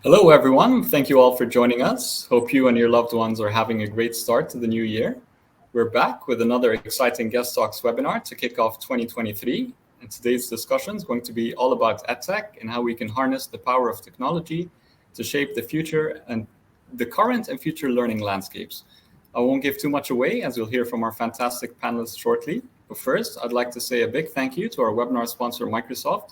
Hello, everyone. Thank you all for joining us. Hope you and your loved ones are having a great start to the new year. We're back with another exciting GESS Talks webinar to kick off 2023. And today's discussion is going to be all about EdTech and how we can harness the power of technology to shape the future and the current and future learning landscapes. I won't give too much away, as you'll hear from our fantastic panelists shortly. But first, I'd like to say a big thank you to our webinar sponsor, Microsoft.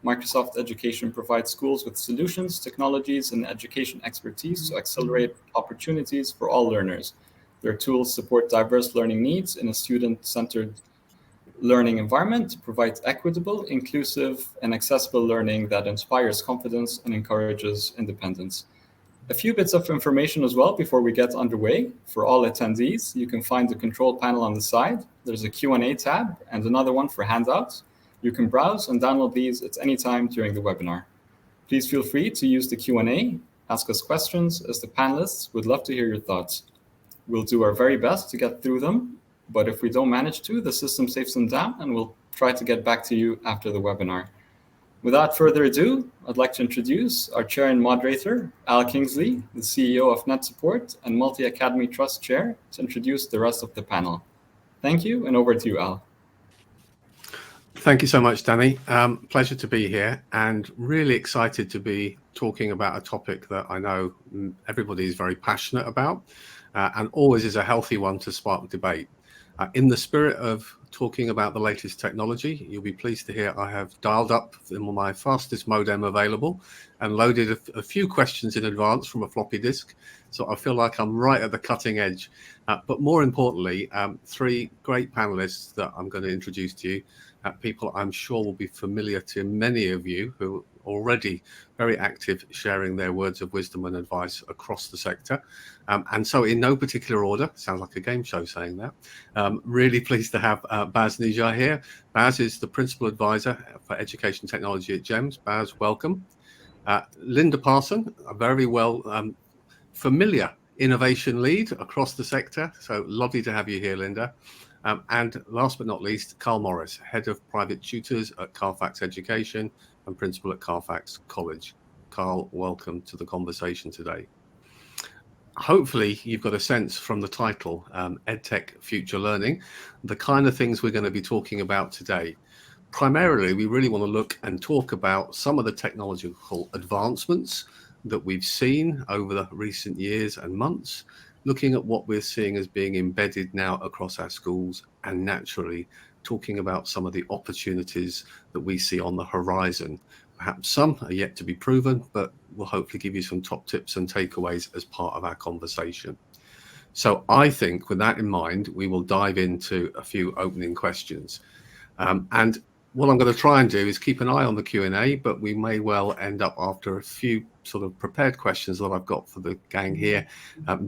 Microsoft Education provides schools with solutions, technologies, and education expertise to accelerate opportunities for all learners. Their tools support diverse learning needs in a student-centered learning environment to provide equitable, inclusive, and accessible learning that inspires confidence and encourages independence. A few bits of information as well before we get underway. For all attendees, you can find the control panel on the side. There's a Q&A tab and another one for handouts. You can browse and download these at any time during the webinar. Please feel free to use the Q&A, ask us questions, as the panelists would love to hear your thoughts. We'll do our very best to get through them, but if we don't manage to, the system saves them down and we'll try to get back to you after the webinar. Without further ado, I'd like to introduce our chair and moderator, Al Kingsley, the CEO of NetSupport and Multi-Academy Trust Chair, to introduce the rest of the panel. Thank you, and over to you, Al. Thank you so much, Danny. Pleasure to be here and really excited to be talking about a topic that I know everybody is very passionate about and always is a healthy one to spark debate. In the spirit of talking about the latest technology, you'll be pleased to hear I have dialed up my fastest modem available and loaded a few questions in advance from a floppy disk. So I feel like I'm right at the cutting edge. But more importantly, three great panelists that I'm going to introduce to you, people I'm sure will be familiar to many of you who are already very active sharing their words of wisdom and advice across the sector. And so in no particular order, sounds like a game show saying that, really pleased to have Baz Nijjar here. Baz is the Principal Advisor for Education Technology at GEMS. Baz, welcome. Linda Parsons, a very well familiar innovation lead across the sector. So lovely to have you here, Linda. And last but not least, Carl Morris, Head of Private Tutors at Carfax Education and Principal at Carfax College. Carl, welcome to the conversation today. Hopefully you've got a sense from the title, EdTech Future Learning, the kind of things we're going to be talking about today. Primarily, we really want to look and talk about some of the technological advancements that we've seen over the recent years and months, looking at what we're seeing as being embedded now across our schools, and naturally talking about some of the opportunities that we see on the horizon. Perhaps some are yet to be proven, but we'll hopefully give you some top tips and takeaways as part of our conversation. So I think with that in mind, we will dive into a few opening questions. And what I'm going to try and do is keep an eye on the Q&A, but we may well end up, after a few sort of prepared questions that I've got for the gang here,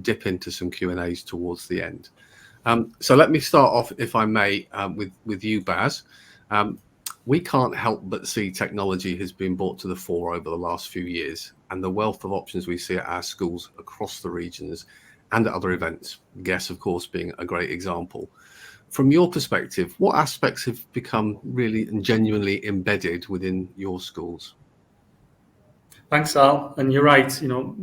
dip into some Q&As towards the end. So let me start off, if I may, with you, Baz. We can't help but see technology has been brought to the fore over the last few years, and the wealth of options we see at our schools across the regions and at other events, GESS, of course, being a great example. From your perspective, what aspects have become really and genuinely embedded within your schools? Thanks, Al. And you're right,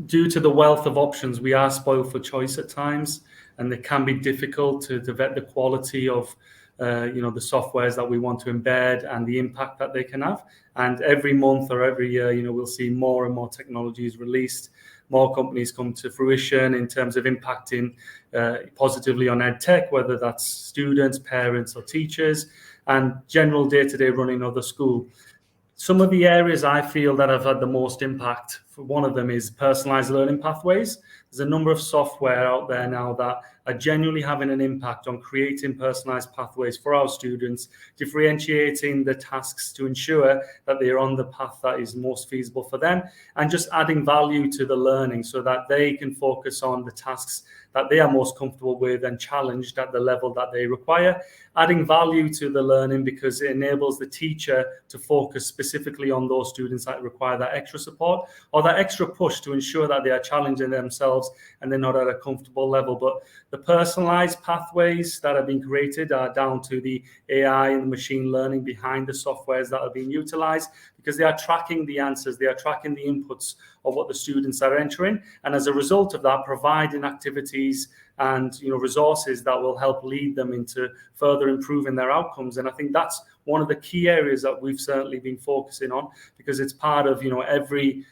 due to the wealth of options, we are spoiled for choice at times, and it can be difficult to vet the quality of the softwares that we want to embed and the impact that they can have. And every month or every year, we'll see more and more technologies released, more companies come to fruition in terms of impacting positively on EdTech, whether that's students, parents, or teachers, and general day-to-day running of the school. Some of the areas I feel that have had the most impact, for one of them is personalized learning pathways. There's a number of software out there now that are genuinely having an impact on creating personalized pathways for our students, differentiating the tasks to ensure that they are on the path that is most feasible for them, and just adding value to the learning so that they can focus on the tasks that they are most comfortable with and challenged at the level that they require, adding value to the learning because it enables the teacher to focus specifically on those students that require that extra support, or or that extra push to ensure that they are challenging themselves and they're not at a comfortable level. But the personalized pathways that are being created are down to the AI and the machine learning behind the softwares that are being utilized, because they are tracking the answers, they are tracking the inputs of what the students are entering, and as a result of that, providing activities and resources that will help lead them into further improving their outcomes. And I think that's one of the key areas that we've certainly been focusing on, because it's part of every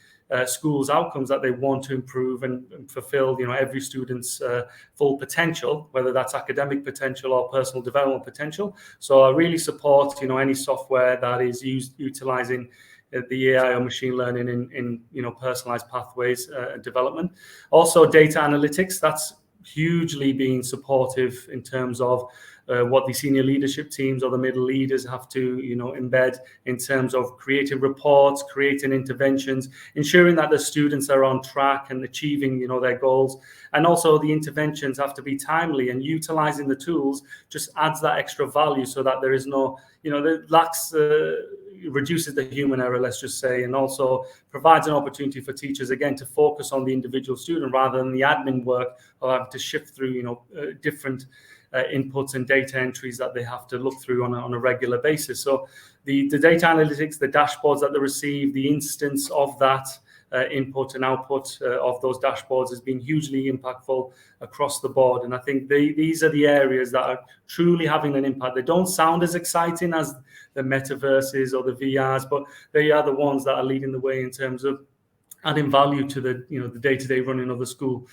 school's outcomes that they want to improve and fulfill every student's full potential, whether that's academic potential or personal development potential. So I really support any software that is utilizing the AI or machine learning in personalized pathways development. Also data analytics, that's hugely being supportive in terms of what the senior leadership teams or the middle leaders have to embed in terms of creating reports, creating interventions, ensuring that the students are on track and achieving their goals. And also the interventions have to be timely, and utilizing the tools just adds that extra value, so that there is no reduces the human error, let's just say, and also provides an opportunity for teachers again to focus on the individual student rather than the admin work of having to shift through different inputs and data entries that they have to look through on a regular basis. So the data analytics, the dashboards that they receive, the instance of that input and output of those dashboards has been hugely impactful across the board. And I think these are the areas that are truly having an impact. They don't sound as exciting as the metaverses or the VRs, but they are the ones that are leading the way in terms of adding value to the the day-to-day running of the school.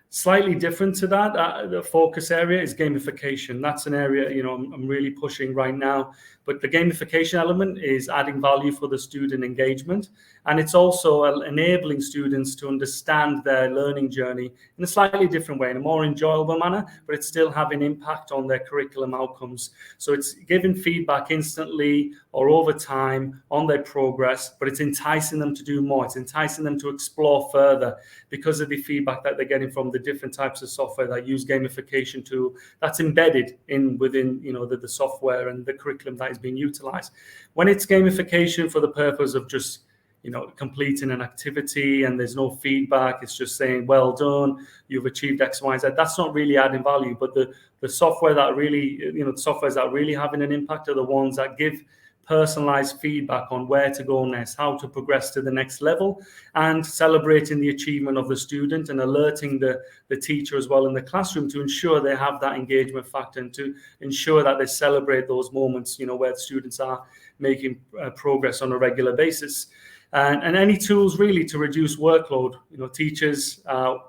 Slightly different to that, the focus area is gamification. That's an area I'm really pushing right now. But the gamification element is adding value for the student engagement, and it's also enabling students to understand their learning journey in a slightly different way, in a more enjoyable manner, but it's still having impact on their curriculum outcomes. So it's giving feedback instantly or over time on their progress, but it's enticing them to do more. It's enticing them to explore further because of the feedback that they're getting from the different types of software that use gamification tool that's embedded within the software and the curriculum that is being utilized. When it's gamification for the purpose of just completing an activity and there's no feedback, it's just saying, well done, you've achieved X, Y, Z, that's not really adding value. But the software that really, the softwares that really having an impact are the ones that give personalized feedback on where to go next, how to progress to the next level, and celebrating the achievement of the student and alerting the teacher as well in the classroom to ensure they have that engagement factor and to ensure that they celebrate those moments, where the students are making progress on a regular basis. And any tools really to reduce workload. Teachers are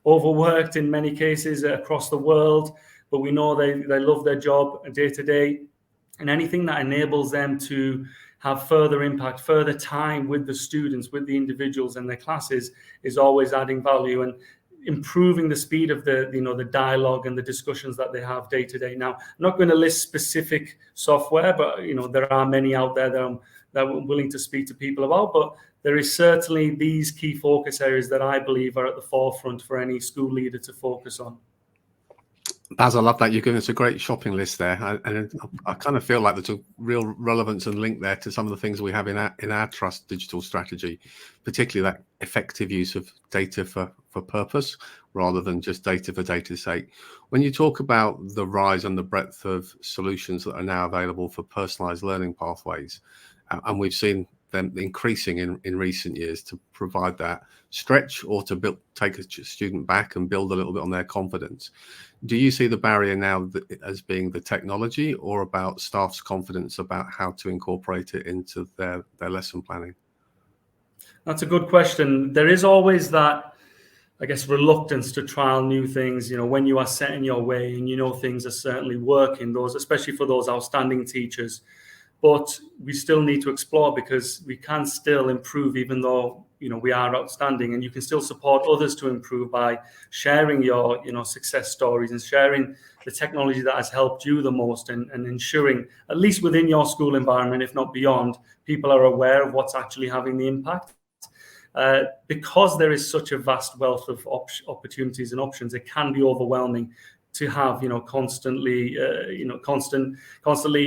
overworked in many cases across the world, but we know they love their job day to day. And anything that enables them to have further impact, further time with the students, with the individuals and their classes is always adding value and improving the speed of the dialogue and the discussions that they have day to day. Now, I'm not going to list specific software, but there are many out there that I'm willing to speak to people about. But there is certainly these key focus areas that I believe are at the forefront for any school leader to focus on. Baz, I love that. You're giving us a great shopping list there. And I kind of feel like there's a real relevance and link there to some of the things we have in our trust digital strategy, particularly that effective use of data for purpose rather than just data for data's sake. When you talk about the rise and the breadth of solutions that are now available for personalized learning pathways, and we've seen them increasing in recent years to provide that stretch or to take a student back and build a little bit on their confidence. Do you see the barrier now as being the technology or about staff's confidence about how to incorporate it into their lesson planning? That's a good question. There is always that, I guess, reluctance to trial new things, when you are set in your way and things are certainly working, especially for those outstanding teachers. But we still need to explore, because we can still improve even though we are outstanding, and you can still support others to improve by sharing your success stories and sharing the technology that has helped you the most, and ensuring, at least within your school environment, if not beyond, people are aware of what's actually having the impact. Because there is such a vast wealth of opportunities and options, it can be overwhelming to have constantly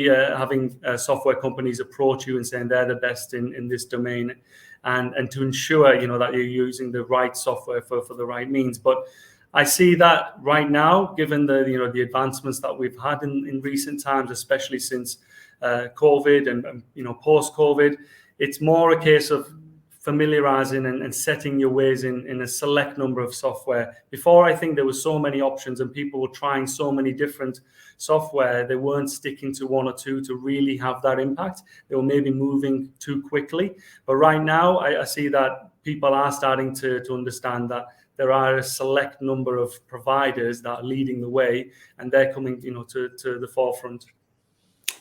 having software companies approach you and saying they're the best in this domain. and to ensure, that you're using the right software for the right means. But I see that right now, given the advancements that we've had in recent times, especially since COVID and post-COVID, it's more a case of familiarizing and setting your ways in a select number of software. Before, I think there were so many options and people were trying so many different software, they weren't sticking to one or two to really have that impact. They were maybe moving too quickly. But right now, I see that people are starting to understand that there are a select number of providers that are leading the way, and they're coming, to the forefront.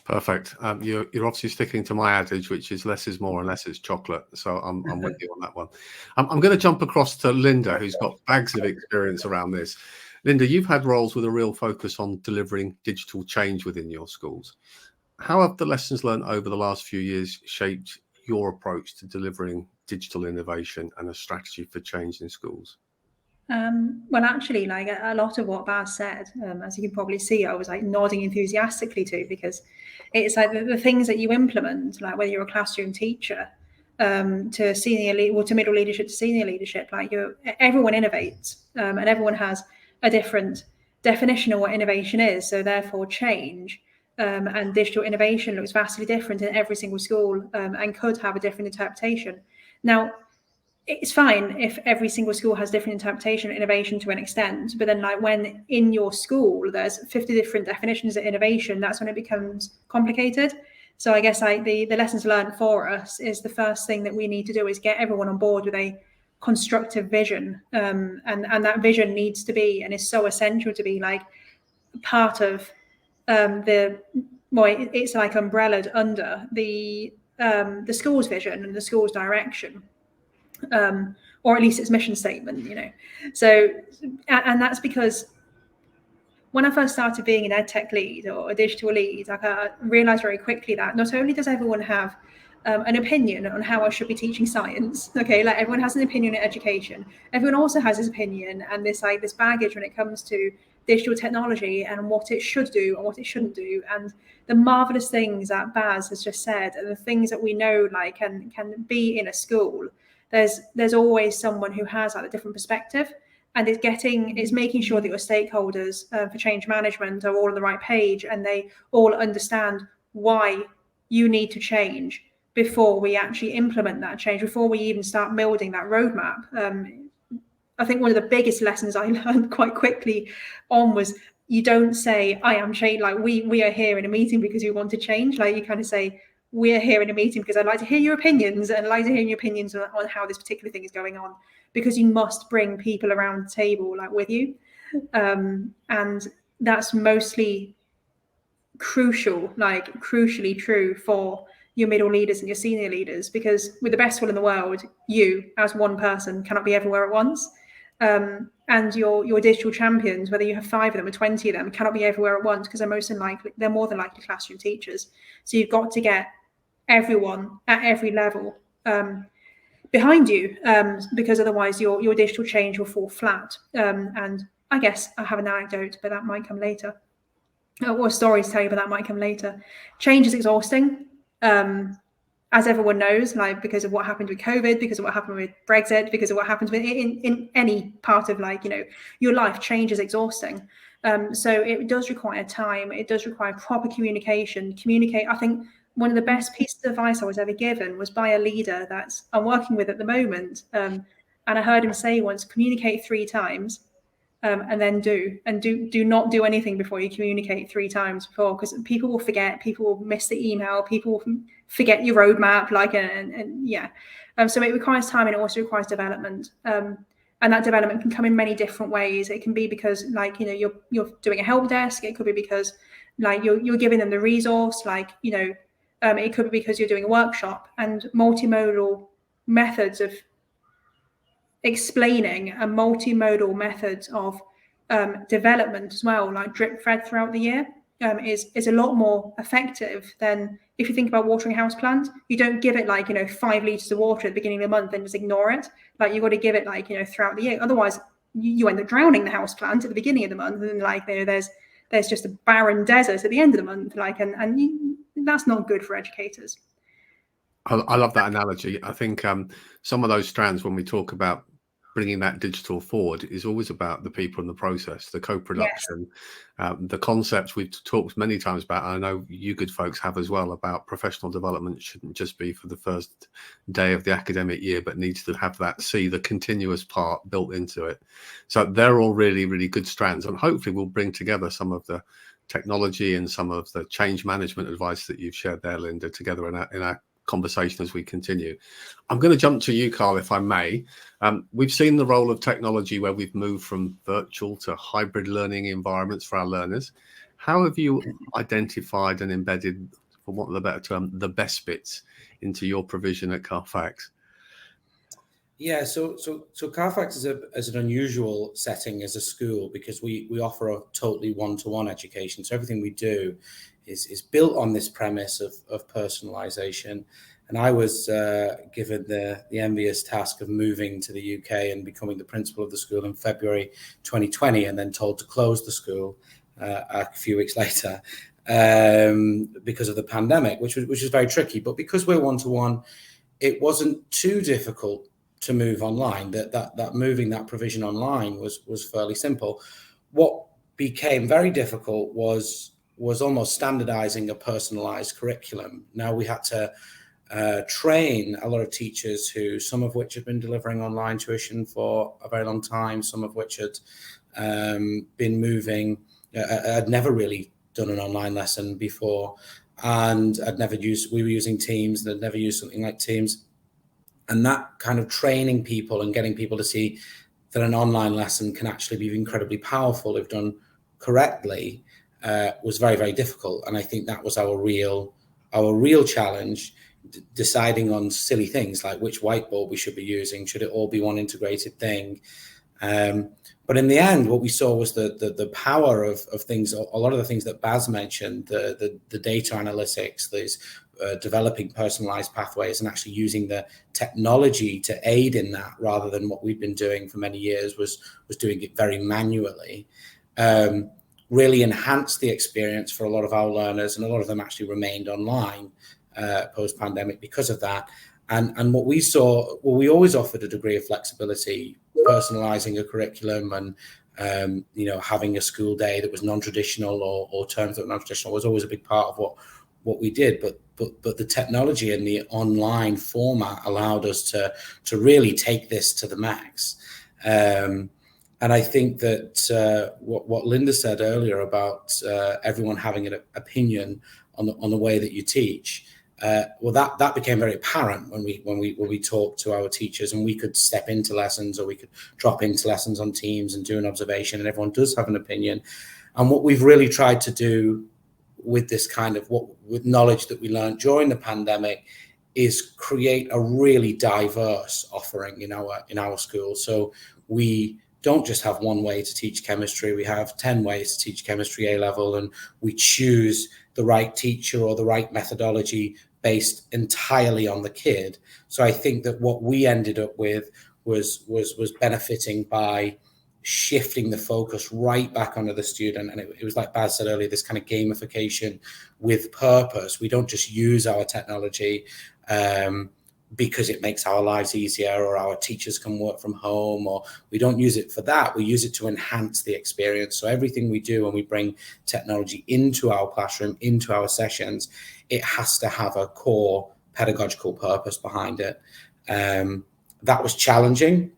Perfect. You're obviously sticking to my adage, which is less is more and less is chocolate. So I'm with you on that one. I'm going to jump across to Linda, who's got bags of experience around this. Linda, you've had roles with a real focus on delivering digital change within your schools. How have the lessons learned over the last few years shaped your approach to delivering digital innovation and a strategy for change in schools? Well, actually, like a lot of what Baz said, as you can probably see, I was like nodding enthusiastically to, because it's like the things that you implement, like whether you're a classroom teacher, to senior or to middle leadership to senior leadership, like everyone innovates, and everyone has a different definition of what innovation is. So therefore, change and digital innovation looks vastly different in every single school, and could have a different interpretation. Now, it's fine if every single school has different interpretation of innovation to an extent, but then like when in your school there's 50 different definitions of innovation, that's when it becomes complicated. So I guess like the lessons learned for us is the first thing that we need to do is get everyone on board with a constructive vision, and that vision needs to be, and is so essential to be, like part of it's like umbrellaed under the school's vision and the school's direction. Or at least its mission statement, So, and that's because when I first started being an EdTech lead or a digital lead, I realized very quickly that not only does everyone have an opinion on how I should be teaching science, okay, like everyone has an opinion in education, everyone also has this opinion and this baggage when it comes to digital technology and what it should do and what it shouldn't do, and the marvelous things that Baz has just said and the things that we know like can be in a school. There's always someone who has like a different perspective, and it's making sure that your stakeholders for change management are all on the right page and they all understand why you need to change before we actually implement that change, before we even start building that roadmap. I think one of the biggest lessons I learned quite quickly on was you don't say, I am change, like we are here in a meeting because we want to change. Like you kind of say, we're here in a meeting because I'd like to hear your opinions, and I'd like to hear your opinions on how this particular thing is going on, because you must bring people around the table like with you. And that's mostly crucially true for your middle leaders and your senior leaders, because with the best will in the world, you as one person cannot be everywhere at once. And your digital champions, whether you have 5 of them or 20 of them, cannot be everywhere at once because they're more than likely classroom teachers. So you've got to get everyone at every level behind you, because otherwise your digital change will fall flat. And I guess I have an anecdote, but that might come later. Or stories to tell you, but that might come later. Change is exhausting, as everyone knows, like because of what happened with COVID, because of what happened with Brexit, because of what happens with in any part of your life. Change is exhausting. So it does require time. It does require proper communication. I think one of the best pieces of advice I was ever given was by a leader that I'm working with at the moment. And I heard him say once, communicate 3 times. And then do not do anything before you communicate 3 times before, because people will forget, people will miss the email, people will forget your roadmap, so it requires time, and it also requires development, and that development can come in many different ways. It can be because you're doing a help desk. It could be because you're giving them the resource, it could be because you're doing a workshop, and multimodal methods of explaining and multimodal methods of development as well, like drip fed throughout the year, is a lot more effective than if you think about watering a house plant. You don't give it 5 litres of water at the beginning of the month and just ignore it. You've got to give it throughout the year. Otherwise, you end up drowning the house plant at the beginning of the month, and there's just a barren desert at the end of the month. That's not good for educators. I love that analogy. I think some of those strands, when we talk about bringing that digital forward, is always about the people and the process, the co-production, the concepts we've talked many times about. And I know you good folks have as well, about professional development shouldn't just be for the first day of the academic year, but needs to have the continuous part built into it. So they're all really, really good strands, and hopefully we'll bring together some of the technology and some of the change management advice that you've shared there, Linda, together in our conversation as we continue. I'm going to jump to you, Carl, if I may. We've seen the role of technology where we've moved from virtual to hybrid learning environments for our learners. How have you identified and embedded, for want of a better term, the best bits into your provision at Carfax? Yeah, so Carfax is an unusual setting as a school, because we offer a totally one-to-one education. So everything we do is built on this premise of personalization. And I was given the envious task of moving to the UK and becoming the principal of the school in February 2020, and then told to close the school a few weeks later because of the pandemic, which was very tricky. But because we're one-to-one, it wasn't too difficult to move online. That moving that provision online was fairly simple. What became very difficult was almost standardizing a personalized curriculum. Now we had to train a lot of teachers, some of which had been delivering online tuition for a very long time, some of which had been moving, had never really done an online lesson before, and we were using Teams, and had never used something like Teams. And that kind of training people and getting people to see that an online lesson can actually be incredibly powerful if done correctly was very, very difficult. And I think that was our real challenge, deciding on silly things like which whiteboard we should be using. Should it all be one integrated thing? But in the end, what we saw was the power of things. A lot of the things that Baz mentioned, the data analytics, these developing personalized pathways, and actually using the technology to aid in that, rather than what we've been doing for many years was doing it very manually, really enhanced the experience for a lot of our learners, and a lot of them actually remained online post-pandemic because of that. And what we saw, well, we always offered a degree of flexibility, personalizing a curriculum, and having a school day that was non-traditional, or terms that were non-traditional, was always a big part of what we did. But the technology and the online format allowed us to really take this to the max. And I think that what Linda said earlier about everyone having an opinion on the way that you teach, well, that became very apparent when we talked to our teachers, and we could step into lessons, or we could drop into lessons on Teams and do an observation, and everyone does have an opinion. And what we've really tried to do with this kind of with knowledge that we learned during the pandemic is create a really diverse offering in our school. So we don't just have one way to teach chemistry. We have 10 ways to teach chemistry A level, and we choose the right teacher or the right methodology based entirely on the kid. So I think that what we ended up with was benefiting by shifting the focus right back onto the student. And it was like Baz said earlier, this kind of gamification with purpose. We don't just use our technology because it makes our lives easier, or our teachers can work from home, or we don't use it for that. We use it to enhance the experience. So everything we do when we bring technology into our classroom, into our sessions, it has to have a core pedagogical purpose behind it. That was challenging,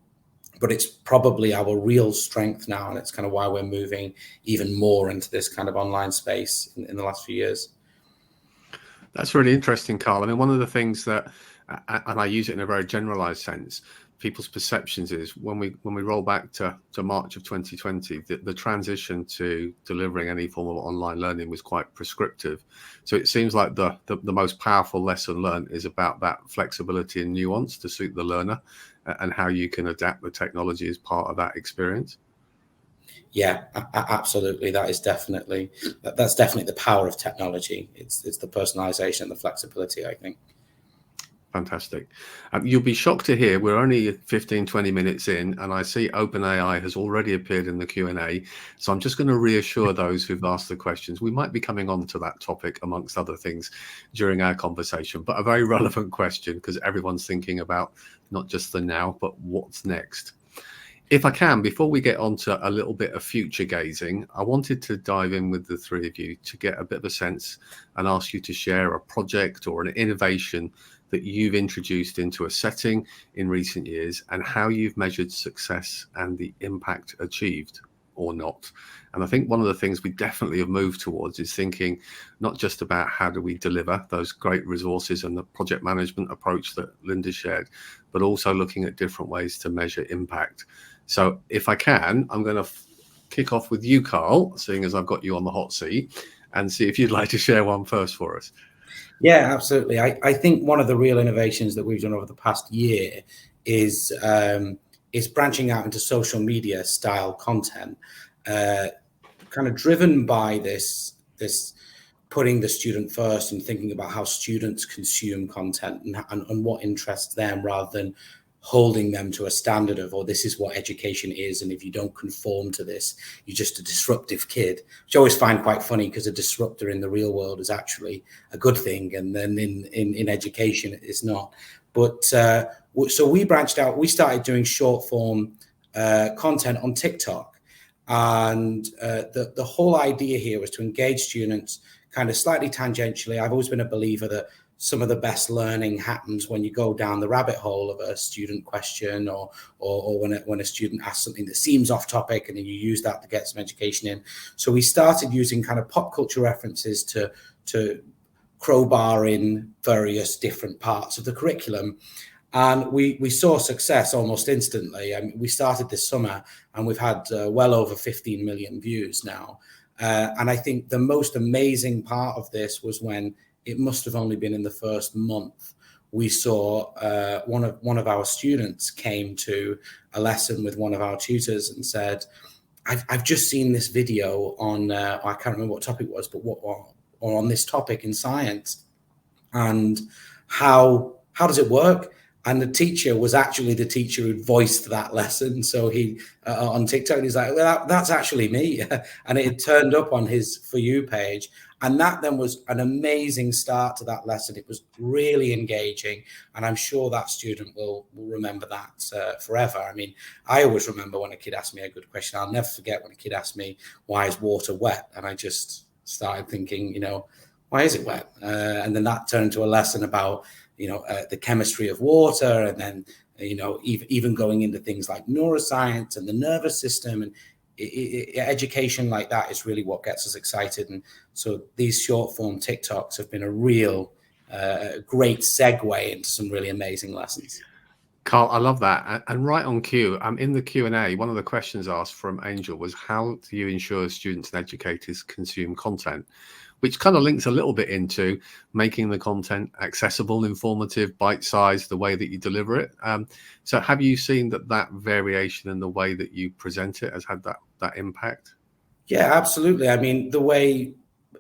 but it's probably our real strength now, and it's kind of why we're moving even more into this kind of online space in the last few years. That's really interesting, Carl. I mean, one of the things that, and I use it in a very generalized sense, people's perceptions is when we roll back to March of 2020, the transition to delivering any form of online learning was quite prescriptive. So it seems like the most powerful lesson learned is about that flexibility and nuance to suit the learner, and how you can adapt the technology as part of that experience. Yeah, absolutely. That's definitely the power of technology. It's the personalization and the flexibility, I think. Fantastic. You'll be shocked to hear we're only 15, 20 minutes in, and I see OpenAI has already appeared in the Q&A. So I'm just going to reassure those who've asked the questions. We might be coming on to that topic, amongst other things, during our conversation, but a very relevant question because everyone's thinking about not just the now, but what's next. If I can, before we get on to a little bit of future gazing, I wanted to dive in with the three of you to get a bit of a sense and ask you to share a project or an innovation that you've introduced into a setting in recent years and how you've measured success and the impact achieved or not. And I think one of the things we definitely have moved towards is thinking not just about how do we deliver those great resources and the project management approach that Linda shared, but also looking at different ways to measure impact. So if I can, I'm going to kick off with you, Carl, seeing as I've got you on the hot seat, and see if you'd like to share one first for us. Yeah, absolutely. I think one of the real innovations that we've done over the past year is branching out into social media style content, kind of driven by this putting the student first and thinking about how students consume content and what interests them, rather than holding them to a standard of, oh, this is what education is, and if you don't conform to this, you're just a disruptive kid, which I always find quite funny because a disruptor in the real world is actually a good thing, and then in education it's not. But so we branched out. We started doing short form content on TikTok, and the whole idea here was to engage students kind of slightly tangentially. I've always been a believer that some of the best learning happens when you go down the rabbit hole of a student question, or when a student asks something that seems off topic, and then you use that to get some education in. So we started using kind of pop culture references to crowbar in various different parts of the curriculum. And we saw success almost instantly. I mean, we started this summer and we've had well over 15 million views now. And I think the most amazing part of this was when, it must have only been in the first month, we saw one of our students came to a lesson with one of our tutors and said, I've just seen this video on, I can't remember what topic it was, but or on this topic in science, and how does it work? And the teacher was actually the teacher who voiced that lesson. So he on TikTok, he's like, well, that's actually me. And it turned up on his For You page. And that then was an amazing start to that lesson. It was really engaging. And I'm sure that student will remember that forever. I mean, I always remember when a kid asked me a good question. I'll never forget when a kid asked me, why is water wet? And I just started thinking, why is it wet? And then that turned into a lesson about, the chemistry of water, and then, even going into things like neuroscience and the nervous system, and education like that is really what gets us excited. And so these short form TikToks have been a real great segue into some really amazing lessons. Carl, I love that. And right on cue, in the Q&A, one of the questions asked from Angel was, how do you ensure students and educators consume content? Which kind of links a little bit into making the content accessible, informative, bite-sized, the way that you deliver it. So have you seen that variation in the way that you present it has had that impact? Yeah, absolutely. I mean, the way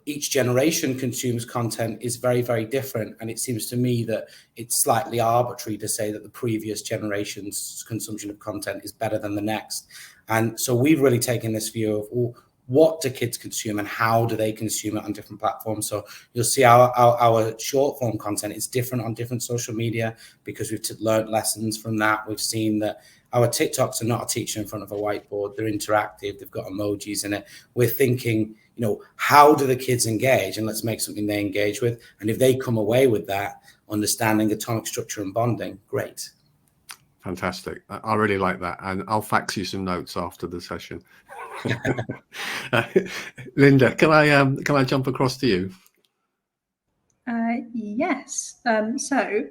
each generation consumes content is very, very different. And it seems to me that it's slightly arbitrary to say that the previous generation's consumption of content is better than the next. And so we've really taken this view of, what do kids consume and how do they consume it on different platforms? So you'll see our short form content is different on different social media because we've learned lessons from that. We've seen that our TikToks are not a teacher in front of a whiteboard. They're interactive. They've got emojis in it. We're thinking, how do the kids engage? And let's make something they engage with. And if they come away with that, understanding atomic structure and bonding, great. Fantastic. I really like that. And I'll fax you some notes after the session. Linda, can I jump across to you? Yes. So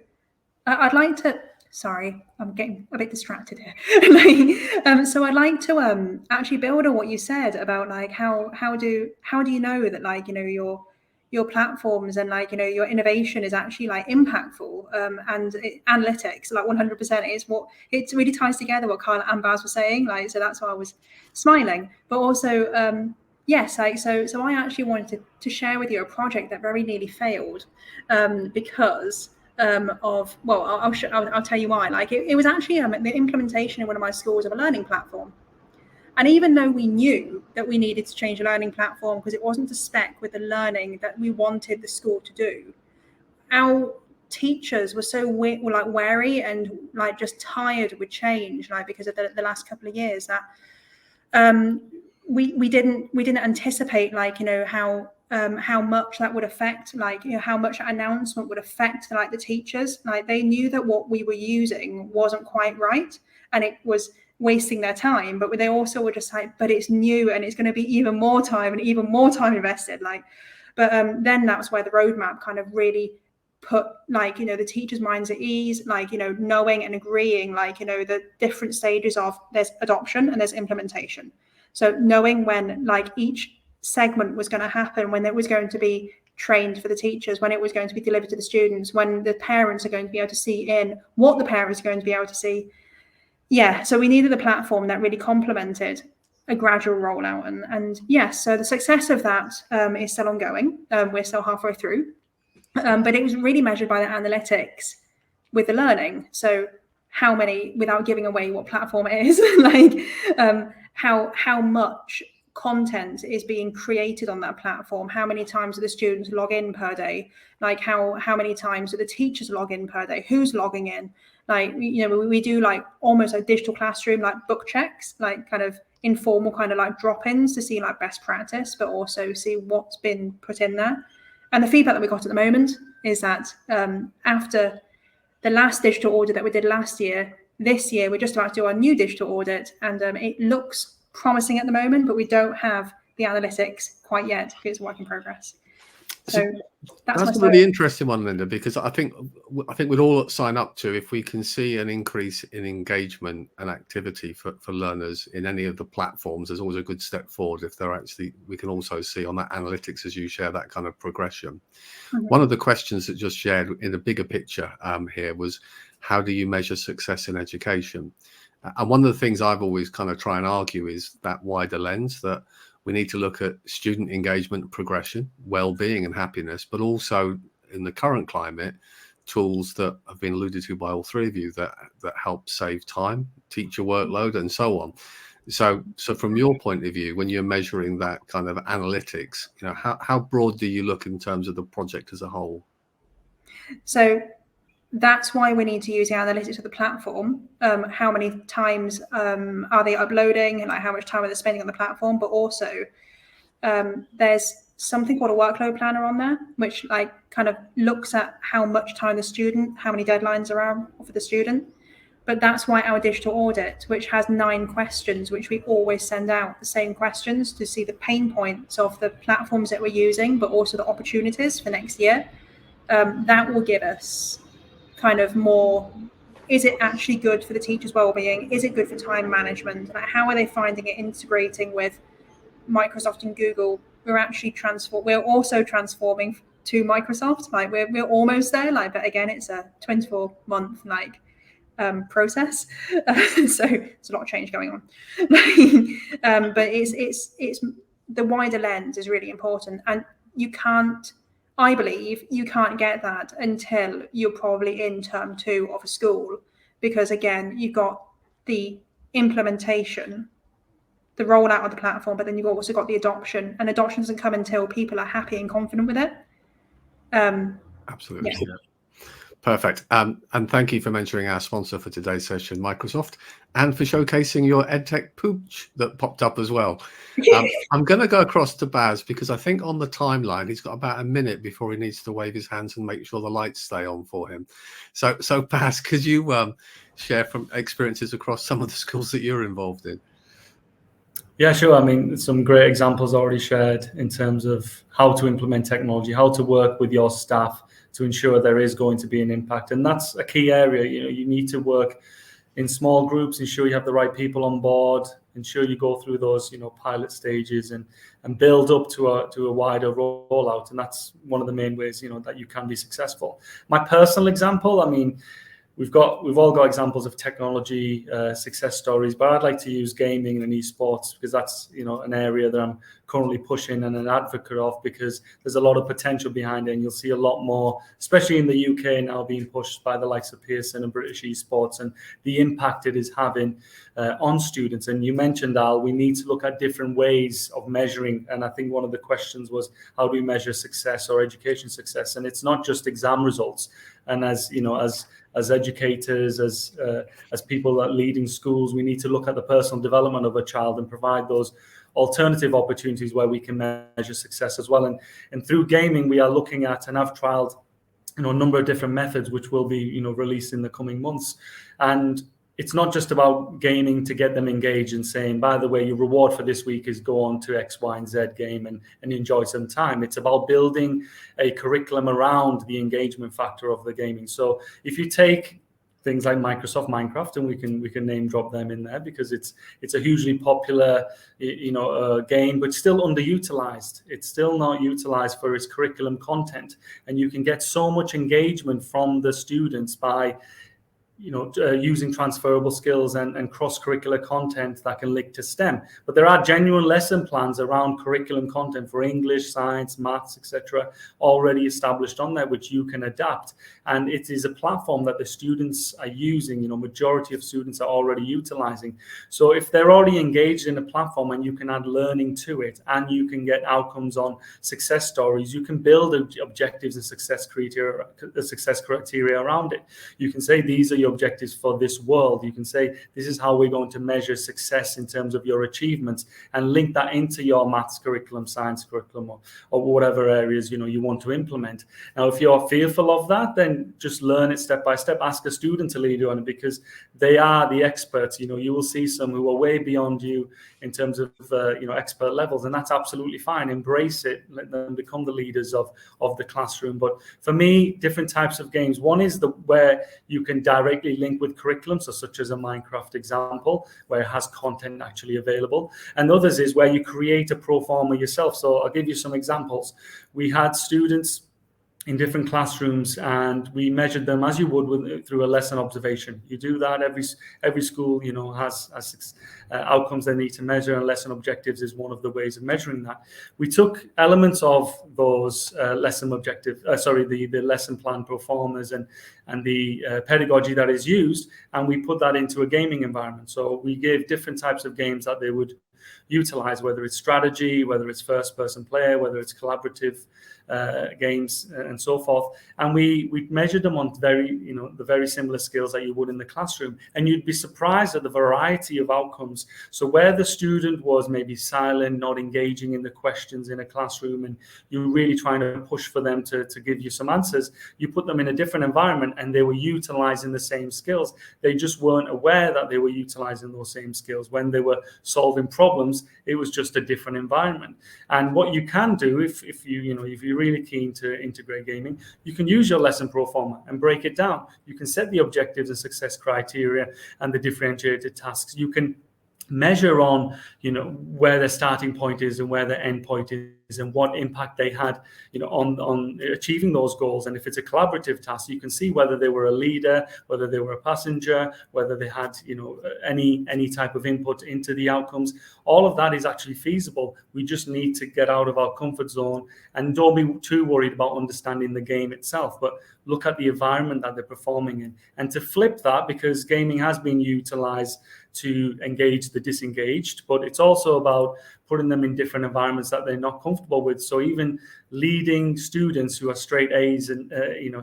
I'd like to. Sorry, I'm getting a bit distracted here. So I'd like to actually build on what you said about like how do you know that your platforms and your innovation is actually impactful, and analytics 100% is what it really ties together what Carl and Baz were saying, so that's why I was smiling. But also yes, so I actually wanted to share with you a project that very nearly failed, because I'll tell you why. Like it was actually the implementation in one of my schools of a learning platform. And even though we knew that we needed to change the learning platform because it wasn't to spec with the learning that we wanted the school to do, our teachers were so wary and like just tired with change, like because of the last couple of years, that we didn't anticipate, like, you know, how much that would affect, like, you know, how much that announcement would affect like the teachers. Like they knew that what we were using wasn't quite right and it was wasting their time, but they also were just like, but it's new and it's going to be even more time invested. Like, but then that's where the roadmap kind of really put, like, you know, the teachers' minds at ease, like, you know, knowing and agreeing, like, you know, the different stages of there's adoption and there's implementation. So knowing when like each segment was going to happen, when it was going to be trained for the teachers, when it was going to be delivered to the students, when the parents are going to be able to see in, what the parents are going to be able to see. Yeah, so we needed a platform that really complemented a gradual rollout. And yes, so the success of that is still ongoing. We're still halfway through. But it was really measured by the analytics with the learning. So how many, without giving away what platform it is, like how much content is being created on that platform, how many times do the students log in per day, like how many times do the teachers log in per day, who's logging in, like, you know, we do like almost like digital classroom, like book checks, like kind of informal kind of like drop-ins to see like best practice, but also see what's been put in there. And the feedback that we got at the moment is that after the last digital audit that we did last year, this year we're just about to do our new digital audit, and it looks promising at the moment, but we don't have the analytics quite yet because it's a work in progress. So that's a really interesting one, Linda, because I think we'd all sign up to if we can see an increase in engagement and activity for learners in any of the platforms. There's always a good step forward if they're actually, we can also see on that analytics as you share that kind of progression. Mm-hmm. One of the questions that just shared in the bigger picture here was, how do you measure success in education? And one of the things I've always kind of try and argue is that wider lens, that we need to look at student engagement, progression, well-being and happiness, but also in the current climate, tools that have been alluded to by all three of you that help save time, teacher workload and so on. So from your point of view, when you're measuring that kind of analytics, you know, how broad do you look in terms of the project as a whole? So that's why we need to use the analytics of the platform. How many times are they uploading, and like how much time are they spending on the platform? But also, there's something called a workload planner on there, which like kind of looks at how much time the student, how many deadlines are out for the student. But that's why our digital audit, which has 9 questions, which we always send out the same questions to see the pain points of the platforms that we're using, but also the opportunities for next year. That will give us kind of more, is it actually good for the teacher's well-being? Is it good for time management? Like, how are they finding it integrating with Microsoft and Google? We're also transforming to Microsoft. Like we're almost there. Like, but again, it's a 24-month like process. So it's a lot of change going on. But it's the wider lens is really important, and I believe you can't get that until you're probably in term 2 of a school, because again, you've got the implementation, the rollout of the platform, but then you've also got the adoption, and adoption doesn't come until people are happy and confident with it. Absolutely. Yeah. Perfect. And thank you for mentioning our sponsor for today's session, Microsoft, and for showcasing your EdTech pooch that popped up as well. I'm going to go across to Baz, because I think on the timeline, he's got about a minute before he needs to wave his hands and make sure the lights stay on for him. So Baz, could you share from experiences across some of the schools that you're involved in? Yeah, sure. I mean, some great examples already shared in terms of how to implement technology, how to work with your staff to ensure there is going to be an impact. And that's a key area. You know, you need to work in small groups, ensure you have the right people on board, ensure you go through those, you know, pilot stages and build up to a wider rollout. And that's one of the main ways, you know, that you can be successful. My personal example, I mean, we've all got examples of technology success stories, but I'd like to use gaming and esports because that's an area that I'm currently pushing and an advocate of, because there's a lot of potential behind it, and you'll see a lot more, especially in the UK now, being pushed by the likes of Pearson and British esports, and the impact it is having on students. And you mentioned, Al, we need to look at different ways of measuring, and I think one of the questions was, how do we measure success or education success? And it's not just exam results. And as educators, as people that leading schools, we need to look at the personal development of a child and provide those alternative opportunities where we can measure success as well. And through gaming, we are looking at, and I've trialed a number of different methods which will be released in the coming months. And it's not just about gaming to get them engaged and saying, by the way, your reward for this week is go on to X, Y, and Z game and enjoy some time. It's about building a curriculum around the engagement factor of the gaming. So if you take things like Microsoft Minecraft, and we can name drop them in there because it's a hugely popular game, but still underutilized. It's still not utilized for its curriculum content, and you can get so much engagement from the students by using transferable skills and cross-curricular content that can link to STEM. But there are genuine lesson plans around curriculum content for English, science, maths, etc., already established on there, which you can adapt. And it is a platform that the students are using, majority of students are already utilizing. So if they're already engaged in a platform and you can add learning to it, and you can get outcomes on success stories, you can build objectives and success criteria around it. You can say, these are your objectives for this world. You can say, this is how we're going to measure success in terms of your achievements, and link that into your maths curriculum, science curriculum, or whatever areas you want to implement. Now, if you're fearful of that, then just learn it step by step. Ask a student to lead you on it, because they are the experts. You will see some who are way beyond you in terms of expert levels, and that's absolutely fine. Embrace it, let them become the leaders of the classroom. But for me, different types of games. One is where you can directly link with curriculum, so such as a Minecraft example where it has content actually available, and others is where you create a pro forma yourself. So I'll give you some examples. We had students in different classrooms, and we measured them as you would through a lesson observation. You do that. Every school has outcomes they need to measure, and lesson objectives is one of the ways of measuring that. We took elements of those lesson objectives, the lesson plan performers and the pedagogy that is used, and we put that into a gaming environment. So we gave different types of games that they would utilize, whether it's strategy, whether it's first person player, whether it's collaborative games, and so forth. And we measured them on the very similar skills that you would in the classroom, and you'd be surprised at the variety of outcomes. So where the student was maybe silent, not engaging in the questions in a classroom, and you're really trying to push for them to give you some answers, you put them in a different environment and they were utilizing the same skills. They just weren't aware that they were utilizing those same skills. When they were solving problems, it was just a different environment. And what you can do, if you're really keen to integrate gaming, you can use your lesson pro forma and break it down. You can set the objectives and success criteria and the differentiated tasks. You can measure on where their starting point is and where their end point is, and what impact they had on achieving those goals. And if it's a collaborative task, you can see whether they were a leader, whether they were a passenger, whether they had any type of input into the outcomes. All of that is actually feasible. We just need to get out of our comfort zone and don't be too worried about understanding the game itself, but look at the environment that they're performing in. And to flip that, because gaming has been utilized to engage the disengaged, but it's also about putting them in different environments that they're not comfortable with. So even leading students who are straight A's and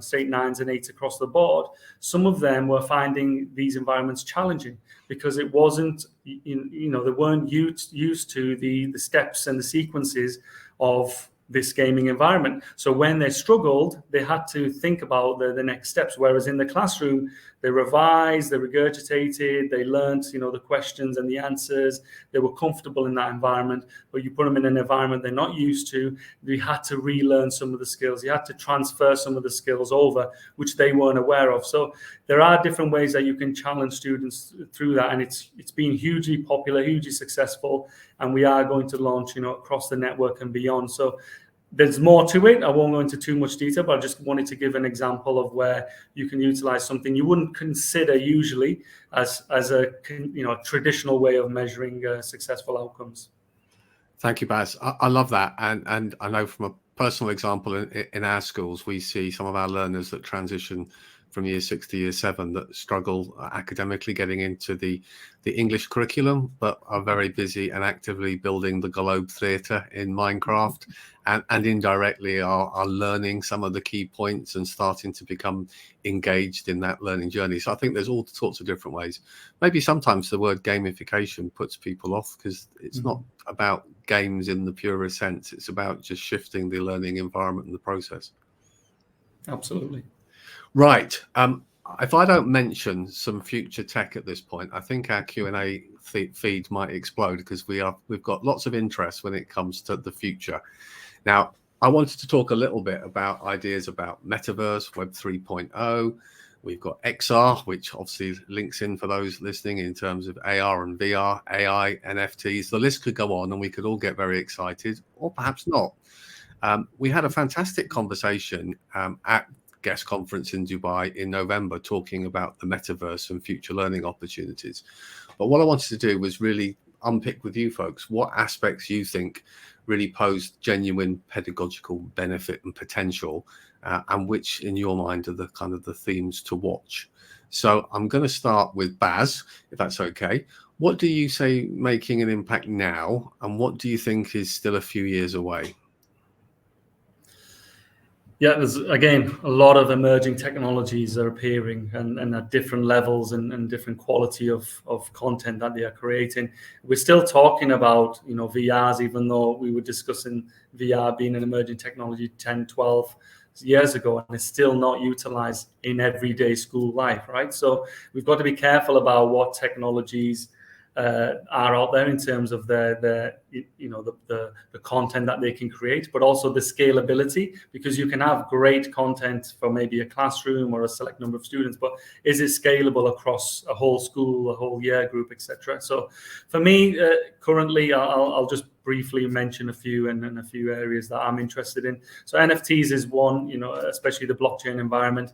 straight 9s and 8s across the board, some of them were finding these environments challenging because it wasn't, they weren't used to the steps and the sequences of this gaming environment. So when they struggled, they had to think about the next steps. Whereas in the classroom, they revised, they regurgitated, they learned, the questions and the answers. They were comfortable in that environment. But you put them in an environment they're not used to, they had to relearn some of the skills. You had to transfer some of the skills over, which they weren't aware of. So there are different ways that you can challenge students through that. And it's been hugely popular, hugely successful. And we are going to launch, across the network and beyond. So There's more to it. I won't go into too much detail, but I just wanted to give an example of where you can utilize something you wouldn't consider usually as a traditional way of measuring successful outcomes. Thank you, Baz. I love that, and I know from a personal example in our schools, we see some of our learners that transition from year 6 to year 7 that struggle academically getting into the English curriculum, but are very busy and actively building the globe theatre in Minecraft, and indirectly are learning some of the key points and starting to become engaged in that learning journey. So I think there's all sorts of different ways. Maybe sometimes the word gamification puts people off because it's not about games in the purest sense. It's about just shifting the learning environment and the process. Absolutely. Right. If I don't mention some future tech at this point, I think our Q&A feed might explode because we've got lots of interest when it comes to the future. Now, I wanted to talk a little bit about ideas about Metaverse, Web 3.0. We've got XR, which obviously links in for those listening in terms of AR and VR, AI, NFTs. The list could go on and we could all get very excited, or perhaps not. We had a fantastic conversation at GESS conference in Dubai in November talking about the metaverse and future learning opportunities. But what I wanted to do was really unpick with you folks what aspects you think really pose genuine pedagogical benefit and potential, and which in your mind are the kind of the themes to watch. So I'm going to start with Baz, if that's okay. What do you say making an impact now, and what do you think is still a few years away? Yeah, there's, again, a lot of emerging technologies are appearing and at different levels and different quality of content that they are creating. We're still talking about, VRs, even though we were discussing VR being an emerging technology 10, 12 years ago, and it's still not utilized in everyday school life, right? So we've got to be careful about what technologies are out there in terms of the content that they can create, but also the scalability, because you can have great content for maybe a classroom or a select number of students, but is it scalable across a whole school, a whole year group, etc.? So for me, currently, I'll just briefly mention a few and a few areas that I'm interested in. So NFTs is one, especially the blockchain environment.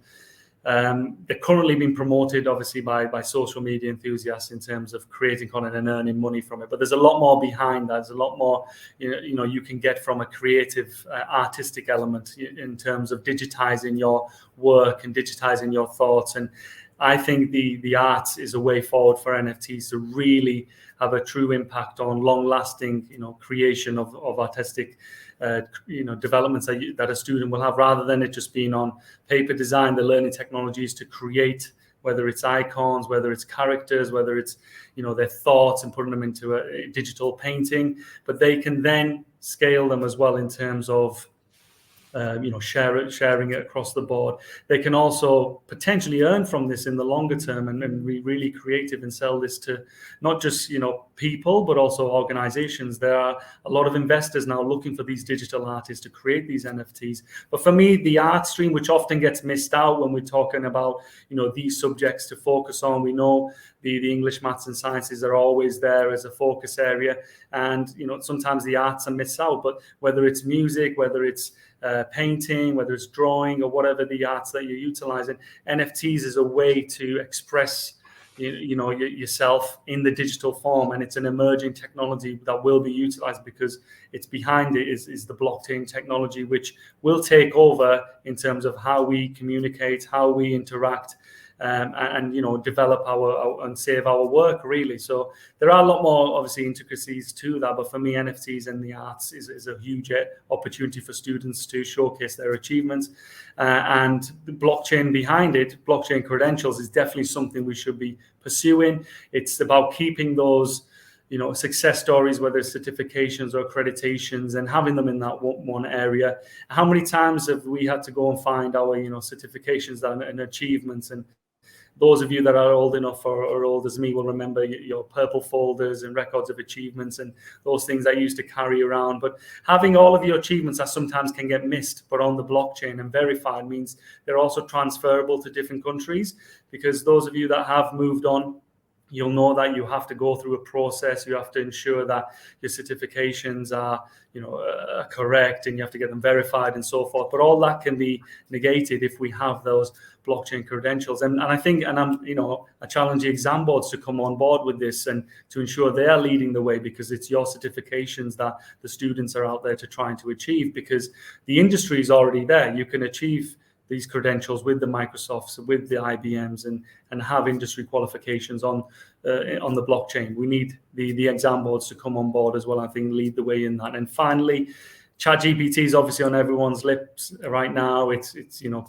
They're currently being promoted, obviously, by social media enthusiasts in terms of creating content and earning money from it. But there's a lot more behind that. There's a lot more, you can get from a creative, artistic element in terms of digitizing your work and digitizing your thoughts. And I think the art is a way forward for NFTs to really have a true impact on long-lasting, creation of artistic developments that a student will have, rather than it just being on paper design. The learning technologies to create, whether it's icons, whether it's characters, whether it's their thoughts and putting them into a digital painting, but they can then scale them as well in terms of sharing it across the board. They can also potentially earn from this in the longer term and be really creative and sell this to not just people, but also organizations. There are a lot of investors now looking for these digital artists to create these NFTs. But for me, the art stream, which often gets missed out when we're talking about these subjects to focus on, we know the English, maths and sciences are always there as a focus area, and sometimes the arts are missed out. But whether it's music, whether it's painting, whether it's drawing, or whatever the arts that you're utilizing, NFTs is a way to express yourself in the digital form, and it's an emerging technology that will be utilized because it's behind it is the blockchain technology, which will take over in terms of how we communicate, how we interact, and develop our and save our work, really. So there are a lot more, obviously, intricacies to that, but for me, NFTs and the arts is a huge opportunity for students to showcase their achievements, and the blockchain behind it, blockchain credentials, is definitely something we should be pursuing. It's about keeping those success stories, whether it's certifications or accreditations, and having them in that one area. How many times have we had to go and find our certifications and achievements? And those of you that are old enough or old as me will remember your purple folders and records of achievements and those things I used to carry around. But having all of your achievements that sometimes can get missed, but on the blockchain and verified, means they're also transferable to different countries, because those of you that have moved on, you'll know that you have to go through a process. You have to ensure that your certifications are, correct, and you have to get them verified and so forth. But all that can be negated if we have those blockchain credentials. And I think, and I challenge the exam boards to come on board with this and to ensure they are leading the way, because it's your certifications that the students are out there to trying to achieve, because the industry is already there. You can achieve these credentials with the Microsofts, with the IBMs, and have industry qualifications on the blockchain. We need the exam boards to come on board as well, I think, lead the way in that. And finally, ChatGPT is obviously on everyone's lips right now. It's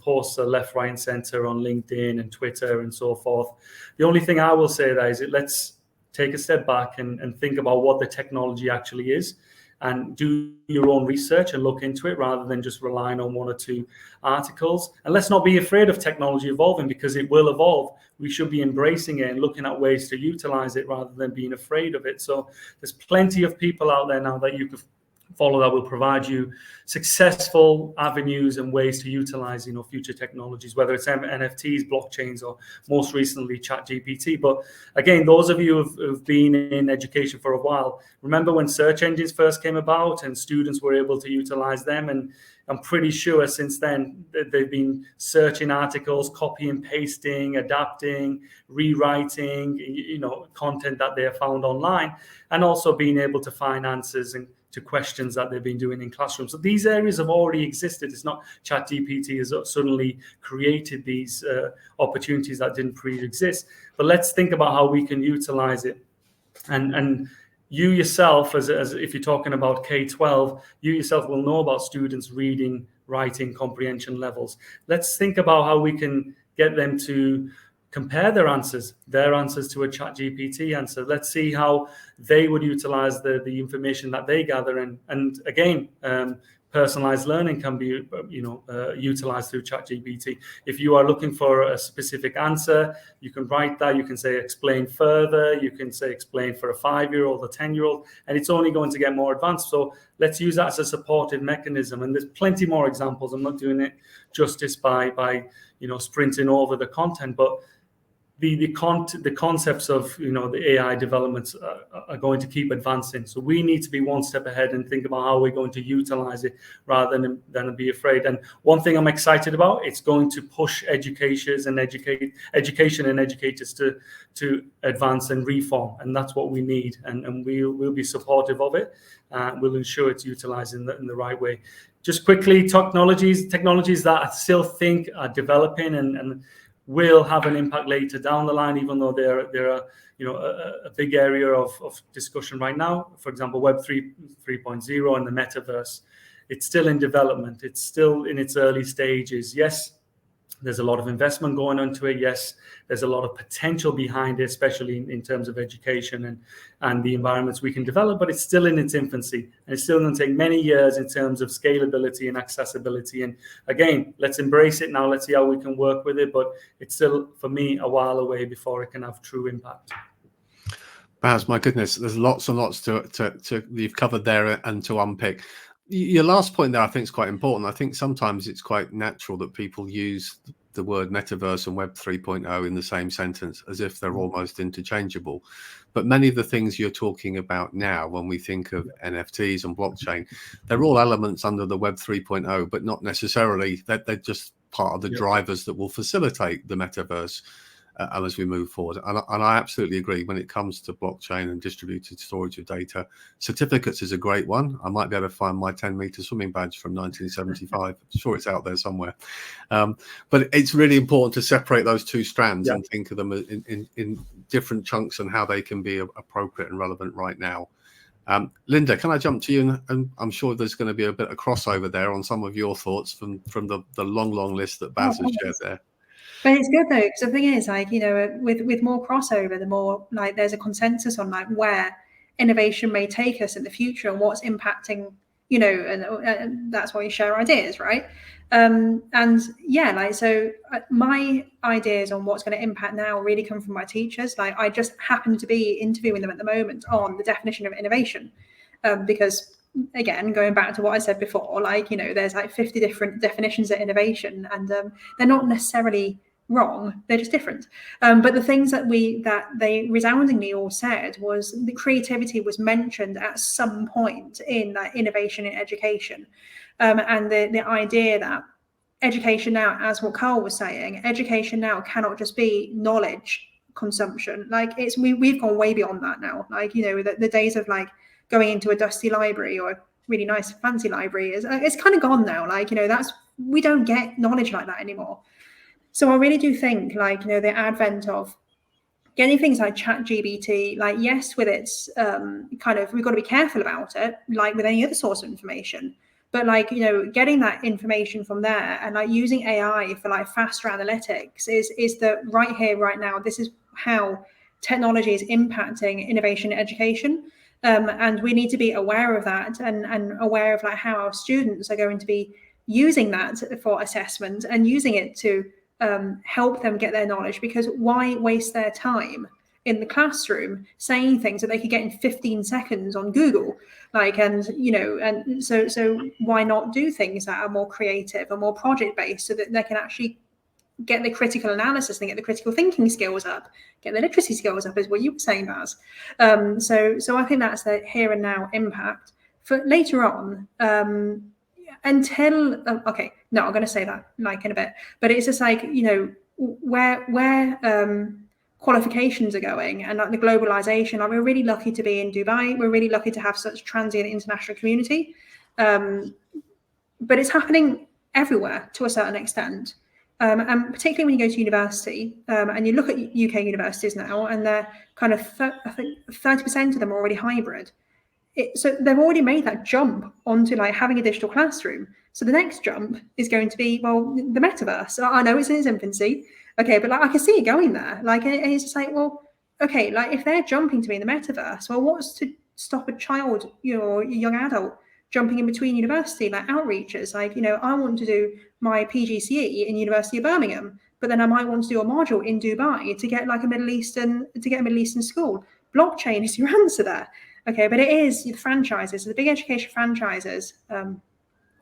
posts are left, right, and center on LinkedIn and Twitter and so forth. The only thing I will say there is let's take a step back and think about what the technology actually is, and do your own research and look into it rather than just relying on one or two articles. And let's not be afraid of technology evolving, because it will evolve. We should be embracing it and looking at ways to utilize it rather than being afraid of it. So there's plenty of people out there now that you could follow that will provide you successful avenues and ways to utilize future technologies, whether it's NFTs, blockchains, or most recently ChatGPT. But again, those of you who've been in education for a while, remember when search engines first came about and students were able to utilize them? And I'm pretty sure since then they've been searching articles, copy and pasting, adapting, rewriting, content that they have found online, and also being able to find answers and to questions that they've been doing in classrooms. So these areas have already existed. It's not ChatGPT has suddenly created these opportunities that didn't pre-exist. But let's think about how we can utilize it. And you yourself, as if you're talking about K-12, you yourself will know about students' reading, writing, comprehension levels. Let's think about how we can get them to compare their answers to a ChatGPT answer. Let's see how they would utilize the information that they gather. And again, personalized learning can be utilized through ChatGPT. If you are looking for a specific answer, you can write that. You can say explain further. You can say explain for a 5-year-old, a 10-year-old, and it's only going to get more advanced. So let's use that as a supportive mechanism. And there's plenty more examples. I'm not doing it justice by sprinting over the content, but the concepts of the AI developments are going to keep advancing. So we need to be one step ahead and think about how we're going to utilize it rather than be afraid. And one thing I'm excited about, it's going to push education and educators to advance and reform, and that's what we need. And we'll be supportive of it. We'll ensure it's utilized in the right way. Just quickly, technologies that I still think are developing and will have an impact later down the line, even though they're a big area of discussion right now. For example, Web 3.0 and the Metaverse. It's still in development. It's still in its early stages. Yes, there's a lot of investment going into it. Yes, there's a lot of potential behind it, especially in terms of education and the environments we can develop, but it's still in its infancy. And it's still going to take many years in terms of scalability and accessibility. And again, let's embrace it now. Let's see how we can work with it. But it's still, for me, a while away before it can have true impact. Baz, my goodness, there's lots and lots to you've covered there and to unpick. Your last point there, I think, is quite important. I think sometimes it's quite natural that people use the word metaverse and Web 3.0 in the same sentence as if they're almost interchangeable. But many of the things you're talking about now, when we think of NFTs and blockchain, they're all elements under the Web 3.0, but not necessarily that they're just part of the drivers that will facilitate the metaverse as we move forward. And I absolutely agree when it comes to blockchain and distributed storage of data. Certificates is a great one. I might be able to find my 10-meter swimming badge from 1975. I'm sure it's out there somewhere. But it's really important to separate those two strands and think of them in different chunks and how they can be appropriate and relevant right now. Linda, can I jump to you? And I'm sure there's going to be a bit of crossover there on some of your thoughts from the long list that Baz has shared there. But it's good though, because the thing is, with more crossover, the more there's a consensus on where innovation may take us in the future and what's impacting, and that's why you share ideas, right? So my ideas on what's going to impact now really come from my teachers. I just happen to be interviewing them at the moment on the definition of innovation, because again, going back to what I said before, there's 50 different definitions of innovation, and they're not necessarily wrong, they're just different. But the things that they resoundingly all said was the creativity was mentioned at some point in that innovation in education, and the idea that education now, as what Carl was saying, education now cannot just be knowledge consumption. Like we've gone way beyond that now. Like, you know, the days of like going into a dusty library or a really nice fancy library it's kind of gone now. Like, you know, we don't get knowledge like that anymore. So I really do think, like, you know, the advent of getting things like ChatGPT, like, yes, with its kind of, we've got to be careful about it, like with any other source of information. But like, you know, getting that information from there and like using AI for like faster analytics is the right here, right now. This is how technology is impacting innovation in education. And we need to be aware of that and aware of like how our students are going to be using that for assessment and using it to help them get their knowledge, because why waste their time in the classroom saying things that they could get in 15 seconds on Google? Like, and, you know, and so why not do things that are more creative and more project-based so that they can actually get the critical analysis and get the critical thinking skills up, get the literacy skills up, is what you were saying, Baz. So I think that's the here and now impact. For later on, until okay, no, I'm going to say that like in a bit, but it's just like, you know, where qualifications are going and like the globalization. Like, we're really lucky to be in Dubai. We're really lucky to have such transient international community, but it's happening everywhere to a certain extent. And particularly when you go to university, and you look at UK universities now, and they're kind of I think 30% of them are already hybrid. So they've already made that jump onto like having a digital classroom. So the next jump is going to be, well, the metaverse. I know it's in its infancy, okay, but like I can see it going there. Like, and it's just like, well, okay, like if they're jumping to be in the metaverse, well, what's to stop a child, you know, a young adult jumping in between university, like outreaches? Like, you know, I want to do my PGCE in University of Birmingham, but then I might want to do a module in Dubai to get like a Middle Eastern school. Blockchain is your answer there. Okay, but it is the franchises, the big education franchises.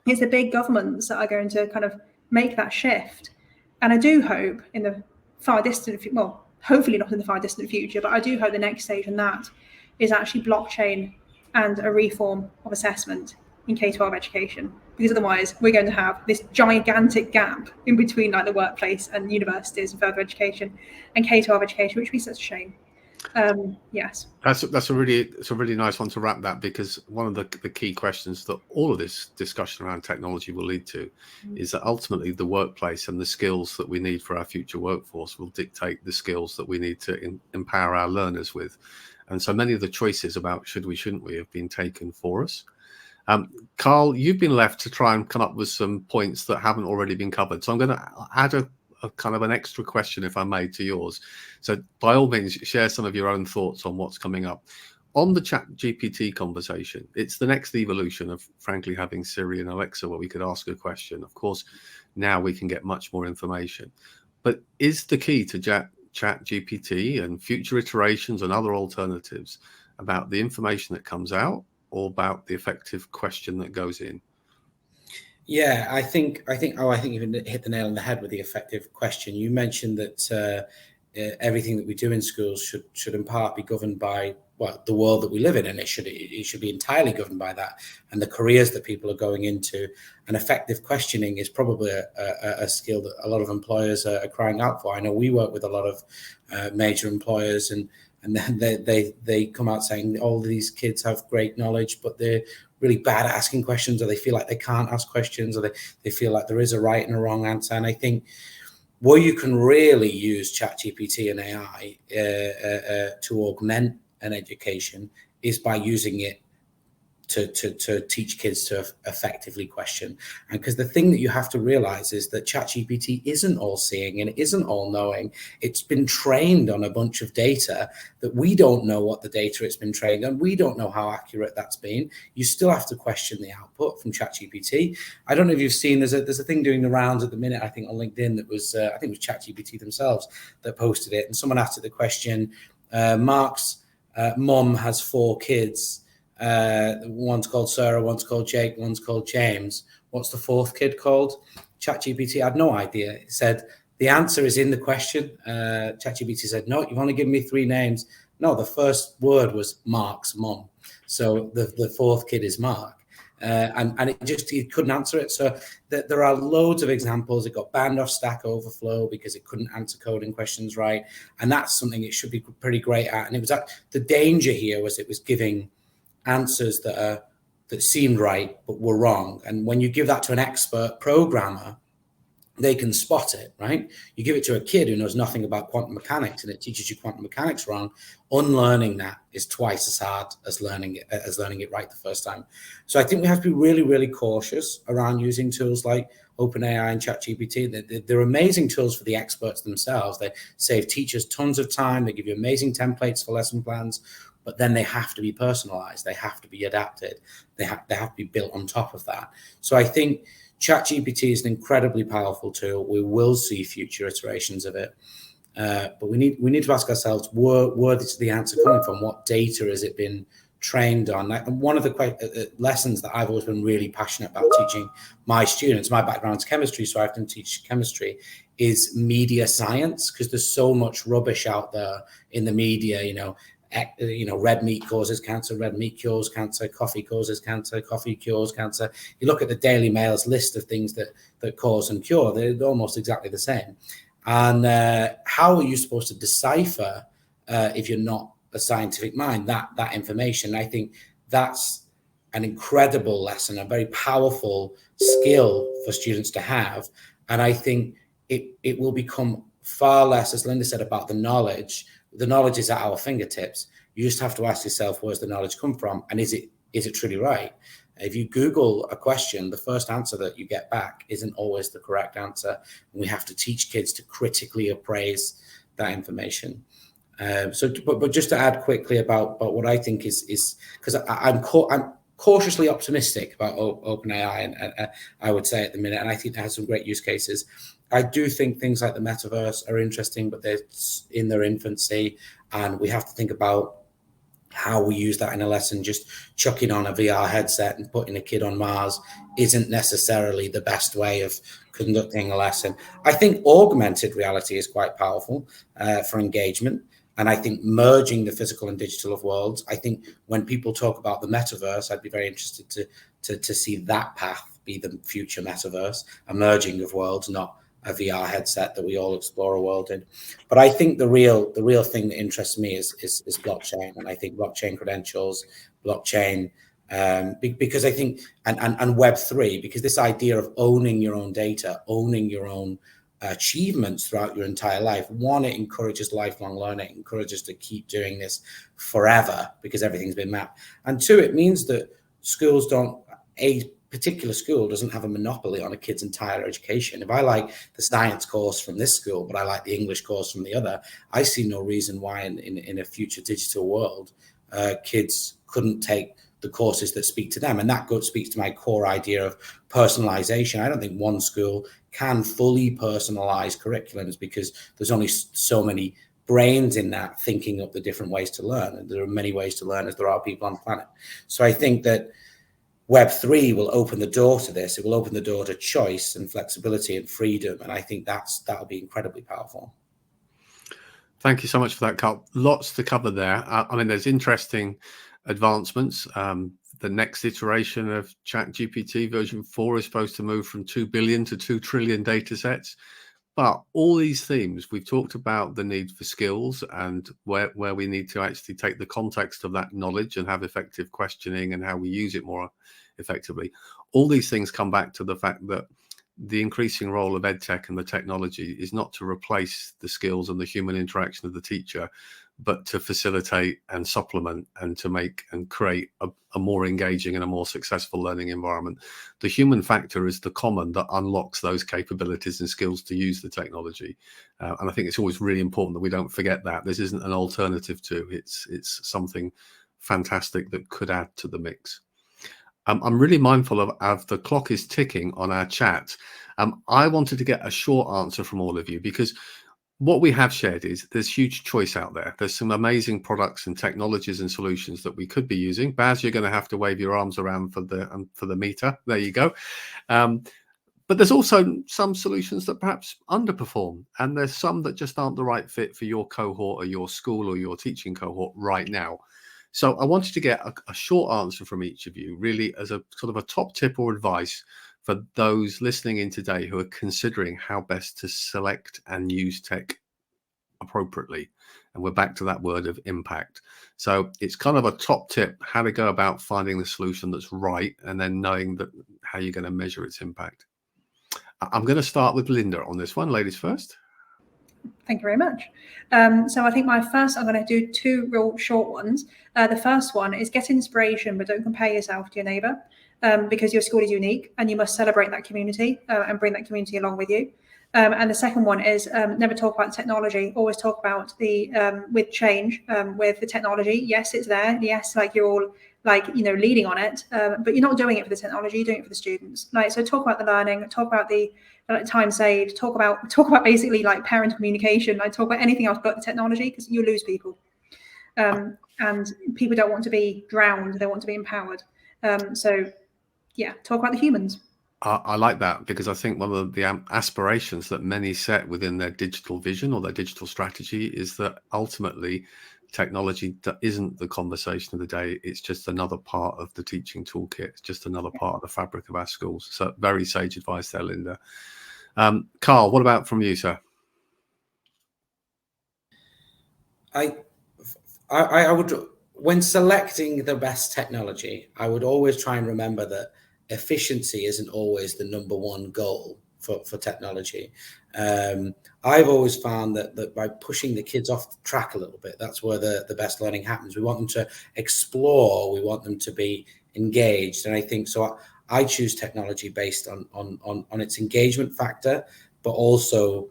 It's the big governments that are going to kind of make that shift. And I do hope in the far distant, well, hopefully not in the far distant future, but I do hope the next stage in that is actually blockchain and a reform of assessment in K-12 education. Because otherwise we're going to have this gigantic gap in between like the workplace and universities and further education and K-12 education, which would be such a shame. Yes, that's a really nice one to wrap that, because one of the key questions that all of this discussion around technology will lead to is that ultimately the workplace and the skills that we need for our future workforce will dictate the skills that we need to empower our learners with. And so many of the choices about should we, shouldn't we have been taken for us. Carl, you've been left to try and come up with some points that haven't already been covered. So I'm going to add a kind of an extra question, if I may, to yours. So by all means, share some of your own thoughts on what's coming up. On the ChatGPT conversation, it's the next evolution of, frankly, having Siri and Alexa where we could ask a question. Of course, now we can get much more information. But is the key to ChatGPT and future iterations and other alternatives about the information that comes out or about the effective question that goes in? Yeah, I think you hit the nail on the head with the effective question. You mentioned that everything that we do in schools should in part be governed by the world that we live in, and it should be entirely governed by that and the careers that people are going into. And effective questioning is probably a skill that a lot of employers are crying out for. I know we work with a lot of major employers, and then they come out saying all these kids have great knowledge, but they're really bad at asking questions, or they feel like they can't ask questions, or they feel like there is a right and a wrong answer. And I think where you can really use ChatGPT and AI to augment an education is by using it to teach kids to effectively question. And because the thing that you have to realize is that ChatGPT isn't all seeing and it isn't all knowing. It's been trained on a bunch of data that we don't know what the data it's been trained on. We don't know how accurate that's been. You still have to question the output from ChatGPT. I don't know if you've seen, there's a thing doing the rounds at the minute, I think on LinkedIn, that was, I think it was ChatGPT themselves that posted it. And someone asked it the question, Mark's mom has 4 kids. One's called Sarah, one's called Jake, one's called James. What's the 4th kid called? ChatGPT had no idea. It said the answer is in the question. ChatGPT said, no, you've only given me 3 names. No, the first word was Mark's mom. So the 4th kid is Mark. And it couldn't answer it. So there are loads of examples. It got banned off Stack Overflow because it couldn't answer coding questions right. And that's something it should be pretty great at. And it was the danger here was it was giving answers that seemed right but were wrong. And when you give that to an expert programmer, they can spot it, right? You give it to a kid who knows nothing about quantum mechanics and it teaches you quantum mechanics wrong. Unlearning that is twice as hard as learning it right the first time. So I think we have to be really, really cautious around using tools like OpenAI and ChatGPT. They're amazing tools for the experts themselves. They save teachers tons of time. They give you amazing templates for lesson plans, but then they have to be personalized. They have to be adapted. They have to be built on top of that. So I think ChatGPT is an incredibly powerful tool. We will see future iterations of it, but we need to ask ourselves, where is the answer coming from? What data has it been trained on? And one of the lessons that I've always been really passionate about teaching my students, my background's chemistry, so I often teach chemistry, is media science, because there's so much rubbish out there in the media, red meat causes cancer, red meat cures cancer, coffee causes cancer, coffee cures cancer. You look at the Daily Mail's list of things that cause and cure, they're almost exactly the same. And how are you supposed to decipher, if you're not a scientific mind, that information? I think that's an incredible lesson, a very powerful skill for students to have. And I think it will become far less, as Linda said, about the knowledge. The knowledge is at our fingertips. You just have to ask yourself, where's the knowledge come from? And is it truly right? If you Google a question, the first answer that you get back isn't always the correct answer. And we have to teach kids to critically appraise that information. But just to add quickly about what I think is because I'm cautiously optimistic about OpenAI, and I would say at the minute, and I think it has some great use cases. I do think things like the metaverse are interesting, but they're in their infancy, and we have to think about how we use that in a lesson. Just chucking on a VR headset and putting a kid on Mars isn't necessarily the best way of conducting a lesson. I think augmented reality is quite powerful for engagement. And I think merging the physical and digital of worlds, I think when people talk about the metaverse, I'd be very interested to see that path be the future metaverse, a merging of worlds, not a VR headset that we all explore a world in. But I think the real thing that interests me is blockchain, and I think blockchain credentials, blockchain, because I think and Web3, because this idea of owning your own data, owning your own achievements throughout your entire life. One, it encourages lifelong learning, it encourages to keep doing this forever because everything's been mapped. And 2, it means that schools a particular school doesn't have a monopoly on a kid's entire education. If I like the science course from this school, but I like the English course from the other, I see no reason why in a future digital world, kids couldn't take the courses that speak to them. And that speaks to my core idea of personalization. I don't think one school can fully personalize curriculums because there's only so many brains in that thinking up the different ways to learn. And there are many ways to learn as there are people on the planet. So I think that Web3 will open the door to this. It will open the door to choice and flexibility and freedom. And I think that'll be incredibly powerful. Thank you so much for that, Carl. Lots to cover there. I mean, there's interesting advancements. The next iteration of ChatGPT version 4 is supposed to move from 2 billion to 2 trillion data sets. But all these themes, we've talked about the need for skills and where we need to actually take the context of that knowledge and have effective questioning and how we use it more effectively. All these things come back to the fact that the increasing role of EdTech and the technology is not to replace the skills and the human interaction of the teacher, but to facilitate and supplement and to make and create a more engaging and a more successful learning environment. The human factor is the common that unlocks those capabilities and skills to use the technology. And I think it's always really important that we don't forget that. This isn't an alternative to, it's something fantastic that could add to the mix. I'm really mindful of the clock is ticking on our chat. I wanted to get a short answer from all of you, because what we have shared is there's huge choice out there. There's some amazing products and technologies and solutions that we could be using. Baz, you're going to have to wave your arms around for the meter. There you go. But But there's also some solutions that perhaps underperform, and there's some that just aren't the right fit for your cohort or your school or your teaching cohort right now. So I wanted to get a short answer from each of you, really as a sort of a top tip or advice for those listening in today who are considering how best to select and use tech appropriately. And we're back to that word of impact. So it's kind of a top tip, how to go about finding the solution that's right, and then knowing that how you're going to measure its impact. I'm going to start with Linda on this one. Ladies first. Thank you very much. So I think I'm going to do two real short ones. The first one is get inspiration, but don't compare yourself to your neighbour, because your school is unique and you must celebrate that community and bring that community along with you. And the second one is never talk about technology. Always talk about with change, with the technology. Yes, it's there. Yes, like you're all leading on it, but you're not doing it for the technology. You're doing it for the students. So talk about the learning. Talk about the time saved. Talk about basically like parent communication. Talk about anything else but the technology, because you lose people, and people don't want to be drowned. They want to be empowered. So yeah, talk about the humans. I like that, because I think one of the aspirations that many set within their digital vision or their digital strategy is that ultimately technology isn't the conversation of the day. It's just another part of the teaching toolkit. It's just another part of the fabric of our schools. So very sage advice there, Linda. Carl, what about from you, sir? I would, when selecting the best technology, I would always try and remember that efficiency isn't always the number one goal for technology. I've always found that by pushing the kids off the track a little bit, that's where the best learning happens. We want them to explore, we want them to be engaged. And I think so I choose technology based on its engagement factor, but also,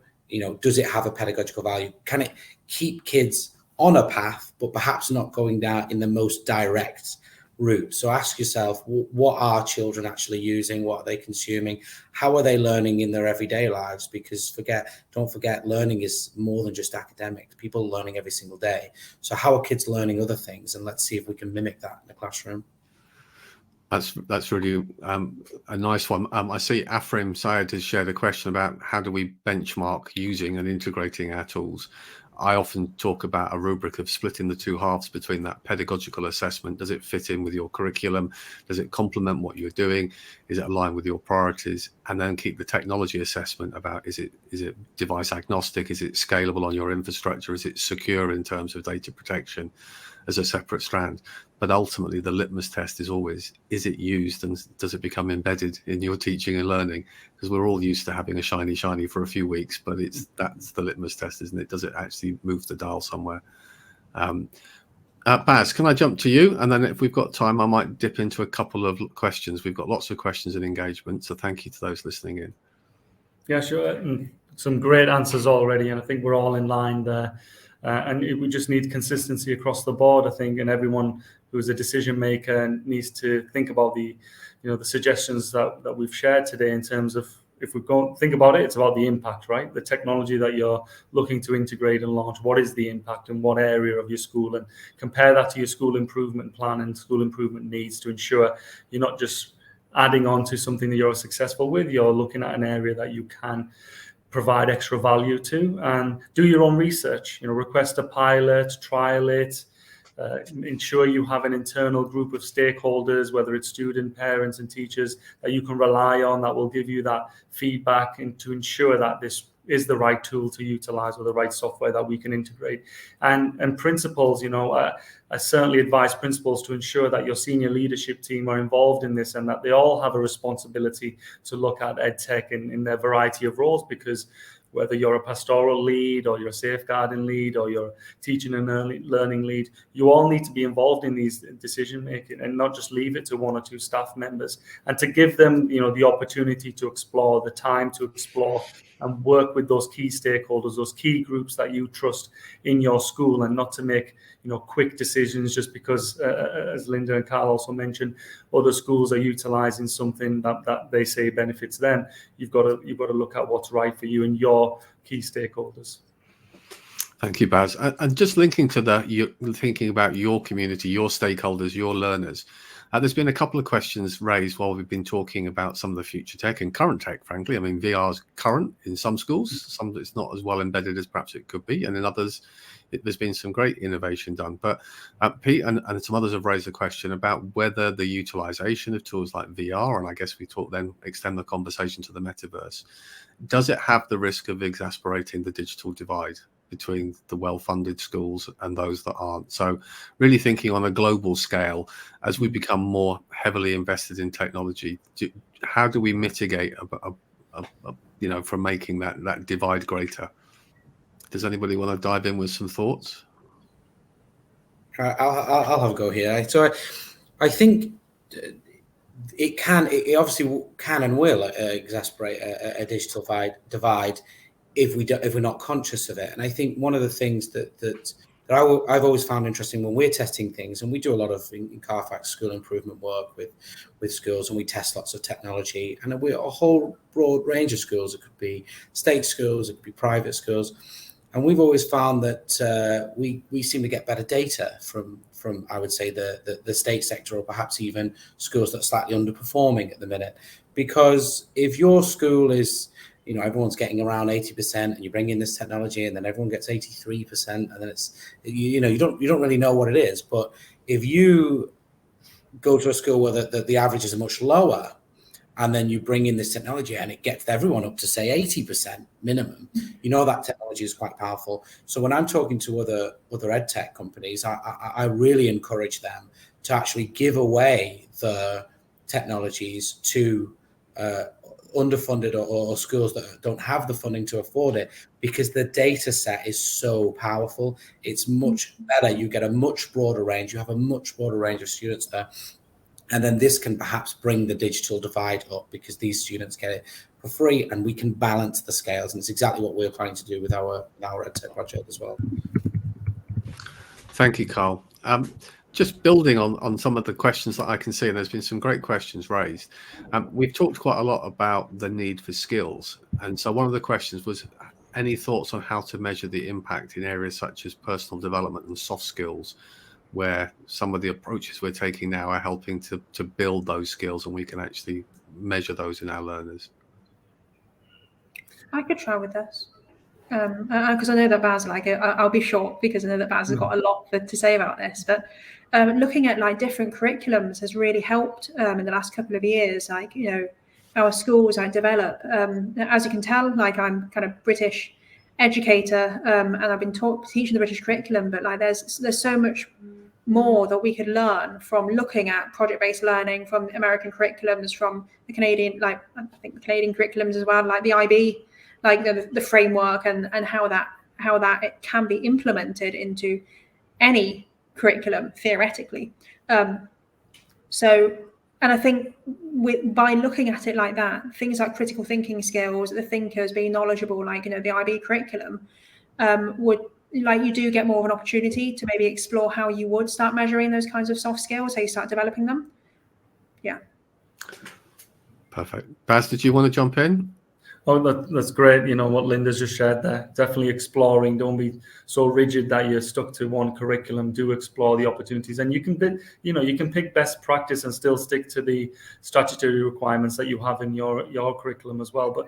does it have a pedagogical value? Can it keep kids on a path, but perhaps not going down in the most direct route? So ask yourself, what are children actually using? What are they consuming? How are they learning in their everyday lives? Because don't forget, learning is more than just academic. People are learning every single day. So how are kids learning other things? And let's see if we can mimic that in the classroom. That's really a nice one. I see Afrim Syed has shared a question about how do we benchmark using and integrating our tools. I often talk about a rubric of splitting the two halves between that pedagogical assessment. Does it fit in with your curriculum? Does it complement what you're doing? Is it aligned with your priorities? And then keep the technology assessment about, is it device agnostic? Is it scalable on your infrastructure? Is it secure in terms of data protection, as a separate strand? But ultimately, the litmus test is always, is it used, and does it become embedded in your teaching and learning? Because we're all used to having a shiny for a few weeks, but that's the litmus test, isn't it? Does it actually move the dial somewhere? Baz, can I jump to you? And then if we've got time, I might dip into a couple of questions. We've got lots of questions and engagement, so thank you to those listening in. Yeah, sure. Some great answers already, and I think we're all in line there. And we just need consistency across the board, I think, and everyone who's a decision maker needs to think about the suggestions that we've shared today, in terms of, if we go think about it, it's about the impact, right? The technology that you're looking to integrate and launch, what is the impact in what area of your school, and compare that to your school improvement plan and school improvement needs to ensure you're not just adding on to something that you're successful with, you're looking at an area that you can provide extra value to, and do your own research. Request a pilot, trial it, ensure you have an internal group of stakeholders, whether it's student, parents, and teachers, that you can rely on, that will give you that feedback, and to ensure that this is the right tool to utilize, or the right software that we can integrate. And principals, I certainly advise principals to ensure that your senior leadership team are involved in this, and that they all have a responsibility to look at EdTech in their variety of roles, because whether you're a pastoral lead, or you're a safeguarding lead, or you're teaching and learning lead, you all need to be involved in these decision making, and not just leave it to one or two staff members, and to give them the opportunity to explore, the time to explore, and work with those key stakeholders, those key groups that you trust in your school, and not to make quick decisions just because, as Linda and Carl also mentioned, other schools are utilizing something that they say benefits them. You've got to look at what's right for you and your key stakeholders. Thank you, Baz. And just linking to that, you're thinking about your community, your stakeholders, your learners. There's been a couple of questions raised while we've been talking about some of the future tech and current tech, frankly. I mean, VR is current in some schools, some it's not as well embedded as perhaps it could be, and in others, there's been some great innovation done. But Pete and some others have raised a question about whether the utilization of tools like VR, and I guess we talk then extend the conversation to the metaverse, does it have the risk of exasperating the digital divide between the well-funded schools and those that aren't? So really thinking on a global scale, as we become more heavily invested in technology, how do we mitigate from making that divide greater? Does anybody want to dive in with some thoughts? I'll have a go here. So I think it obviously can and will exacerbate a digital divide if we're not conscious of it. And I think one of the things that I've always found interesting when we're testing things, and we do a lot of in Carfax school improvement work with schools, and we test lots of technology, and we're a whole broad range of schools. It could be state schools, it could be private schools, and we've always found that we seem to get better data from I would say the state sector, or perhaps even schools that are slightly underperforming at the minute. Because if your school is, everyone's getting around 80%, and you bring in this technology, and then everyone gets 83%, and then it's you don't really know what it is. But if you go to a school where the averages are much lower, and then you bring in this technology and it gets everyone up to say 80% minimum, that technology is quite powerful. So when I'm talking to other EdTech companies, I really encourage them to actually give away the technologies to underfunded or schools that don't have the funding to afford it, because the data set is so powerful. It's much better. You get a much broader range. You have a much broader range of students there. And then this can perhaps bring the digital divide up, because these students get it for free, and we can balance the scales. And it's exactly what we're planning to do with our EdTech project as well. Thank you, Carl. Just building on some of the questions that I can see, and there's been some great questions raised. We've talked quite a lot about the need for skills. And so one of the questions was, any thoughts on how to measure the impact in areas such as personal development and soft skills, where some of the approaches we're taking now are helping to build those skills, and we can actually measure those in our learners? I could try with this. Because I know that Baz like it. I'll be short because I know that Baz has got a lot to say about this. But looking at different curriculums has really helped in the last couple of years. Our schools develop. As you can tell, I'm kind of British educator, and I've been teaching the British curriculum. But there's so much more that we could learn from looking at project-based learning, from American curriculums, from the Canadian, I think the Canadian curriculums as well, like the IB. The framework and how that it can be implemented into any curriculum theoretically. And I think by looking at it like that, things like critical thinking skills, the thinkers, being knowledgeable, the IB curriculum, you do get more of an opportunity to maybe explore how you would start measuring those kinds of soft skills, how you start developing them. Yeah. Perfect. Baz, did you want to jump in? Oh, that's great. What Linda's just shared there. Definitely exploring. Don't be so rigid that you're stuck to one curriculum. Do explore the opportunities, and you can pick best practice and still stick to the statutory requirements that you have in your curriculum as well. But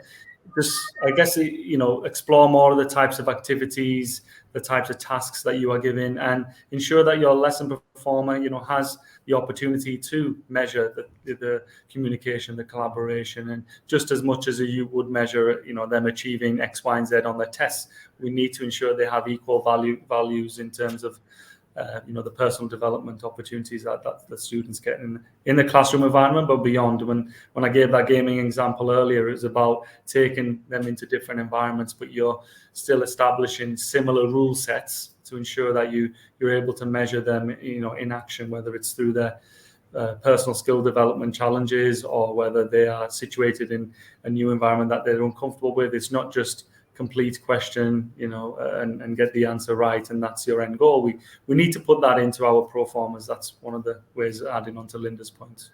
just, I guess, explore more of the types of activities, the types of tasks that you are given, and ensure that your lesson performer, has the opportunity to measure the communication, the collaboration, and just as much as you would measure, them achieving X, Y, and Z on their tests, we need to ensure they have equal values in terms of, the personal development opportunities that the students get in the classroom environment, but beyond. When I gave that gaming example earlier, it's about taking them into different environments, but you're still establishing similar rule sets to ensure that you're able to measure them, in action, whether it's through their personal skill development challenges, or whether they are situated in a new environment that they're uncomfortable with. It's not just complete question, and get the answer right, and that's your end goal. We need to put that into our pro formers. That's one of the ways, adding on to Linda's points.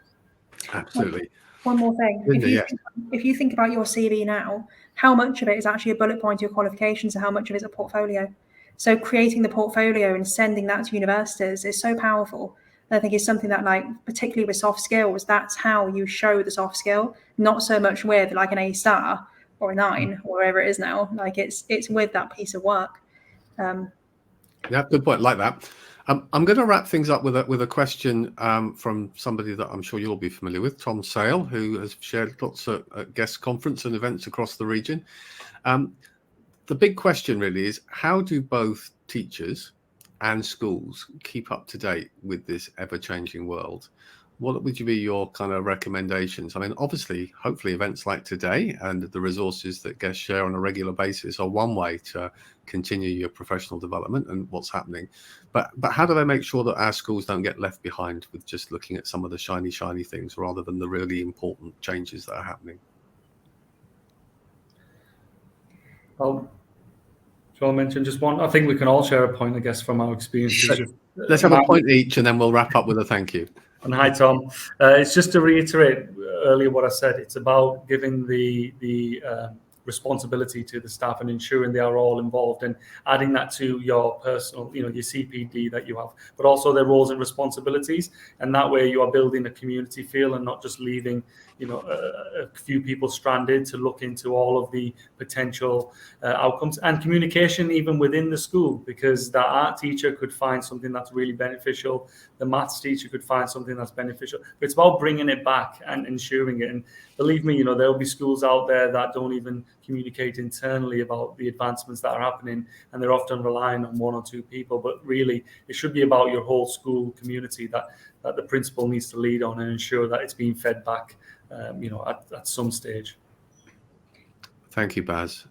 Absolutely. One more thing. Linda, if you think about your CV now, how much of it is actually a bullet point to your qualifications, and how much of it is a portfolio? So creating the portfolio and sending that to universities is so powerful. And I think it's something that, like, particularly with soft skills, that's how you show the soft skill, not so much with like an A star or a 9 or wherever it is now. Like it's with that piece of work. Yeah, good point. Like that. I'm going to wrap things up with a question from somebody that I'm sure you'll be familiar with, Tom Sale, who has shared lots at GESS conference and events across the region. The big question really is, how do both teachers and schools keep up to date with this ever-changing world? What would be your kind of recommendations? I mean, obviously, hopefully events like today and the resources that GESS share on a regular basis are one way to continue your professional development and what's happening. But how do they make sure that our schools don't get left behind with just looking at some of the shiny things rather than the really important changes that are happening? Shall I mention just one? I think we can all share a point, I guess, from our experiences. Let's have a point each, and then we'll wrap up with a thank you. And hi, Tom. It's just to reiterate earlier what I said. It's about giving the responsibility to the staff and ensuring they are all involved, and adding that to your personal, your CPD that you have, but also their roles and responsibilities. And that way you are building a community feel and not just leaving a few people stranded to look into all of the potential outcomes. And communication even within the school, because the art teacher could find something that's really beneficial, the maths teacher could find something that's beneficial. But it's about bringing it back and ensuring it. And believe me, there'll be schools out there that don't even communicate internally about the advancements that are happening, and they're often relying on one or two people. But really, it should be about your whole school community that the principal needs to lead on and ensure that it's being fed back at some stage. Thank you, Baz.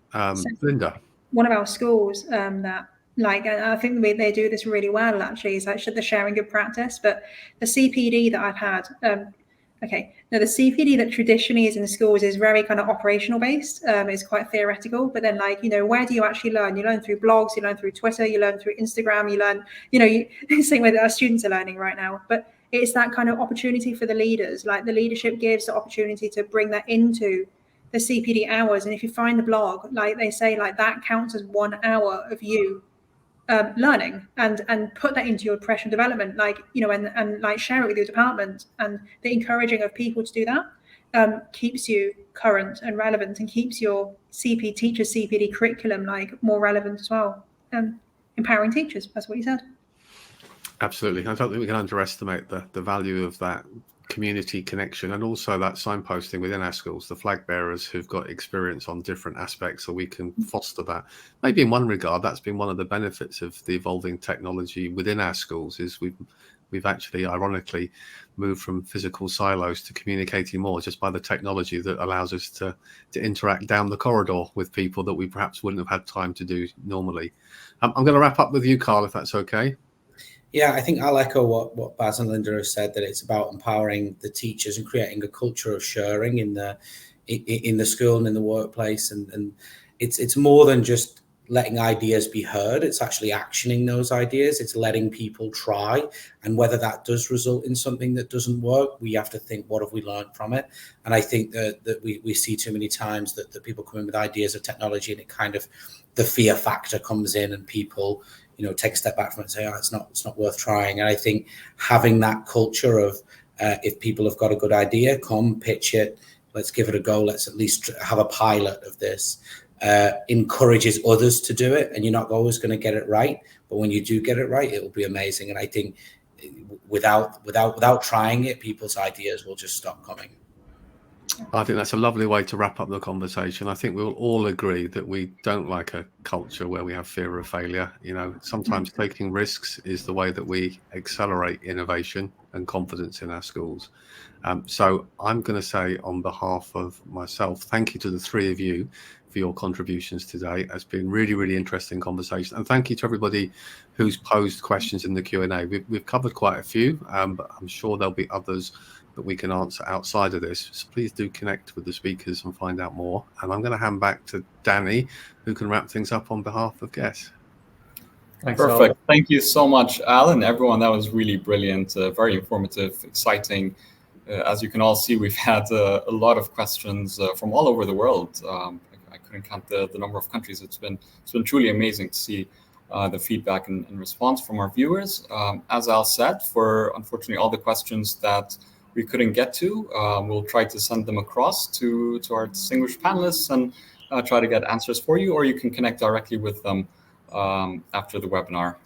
Linda. One of our schools that, like, I think they do this really well, actually, is actually the sharing good practice. But the CPD that I've had, the CPD that traditionally is in the schools is very kind of operational based. It's quite theoretical, but then, like, where do you actually learn? You learn through blogs, you learn through Twitter, you learn through Instagram, you learn, same way that our students are learning right now. But it's that kind of opportunity for the leaders. Like, the leadership gives the opportunity to bring that into the CPD hours. And if you find the blog, like they say, like, that counts as 1 hour of you learning, and put that into your professional development, like, and like share it with your department. And the encouraging of people to do that keeps you current and relevant, and keeps your teacher's CPD curriculum like more relevant as well. Empowering teachers, that's what you said. Absolutely. I don't think we can underestimate the value of that community connection, and also that signposting within our schools, the flag bearers who've got experience on different aspects, so we can foster that. Maybe in one regard, that's been one of the benefits of the evolving technology within our schools, is we've actually ironically moved from physical silos to communicating more just by the technology that allows us to interact down the corridor with people that we perhaps wouldn't have had time to do normally. I'm going to wrap up with you, Carl, if that's okay. Yeah, I think I'll echo what Baz and Linda have said, that it's about empowering the teachers and creating a culture of sharing in the school and in the workplace. And it's more than just letting ideas be heard. It's actually actioning those ideas. It's letting people try. And whether that does result in something that doesn't work, we have to think, what have we learned from it? And I think that we see too many times that people come in with ideas of technology, and it kind of, the fear factor comes in, and people take a step back from it and say, it's not worth trying. And I think having that culture of if people have got a good idea, come pitch it, let's give it a go, let's at least have a pilot of this, encourages others to do it. And you're not always going to get it right, but when you do get it right, it will be amazing. And I think without trying it, people's ideas will just stop coming. I think that's a lovely way to wrap up the conversation. I think we'll all agree that we don't like a culture where we have fear of failure. Sometimes taking risks is the way that we accelerate innovation and confidence in our schools. So I'm going to say, on behalf of myself, thank you to the three of you for your contributions today. It's been really, really interesting conversation. And thank you to everybody who's posed questions in the Q&A. We've covered quite a few, but I'm sure there'll be others that we can answer outside of this. So please do connect with the speakers and find out more. And I'm going to hand back to Danny, who can wrap things up on behalf of GESS. Thanks, Perfect. Al. Thank you so much, Alan. Everyone, that was really brilliant, very informative, exciting. As you can all see, we've had a lot of questions from all over the world. I couldn't count the number of countries. It's been truly amazing to see the feedback and response from our viewers. As Al said, for unfortunately all the questions that we couldn't get to, we'll try to send them across to our distinguished panelists and try to get answers for you, or you can connect directly with them after the webinar.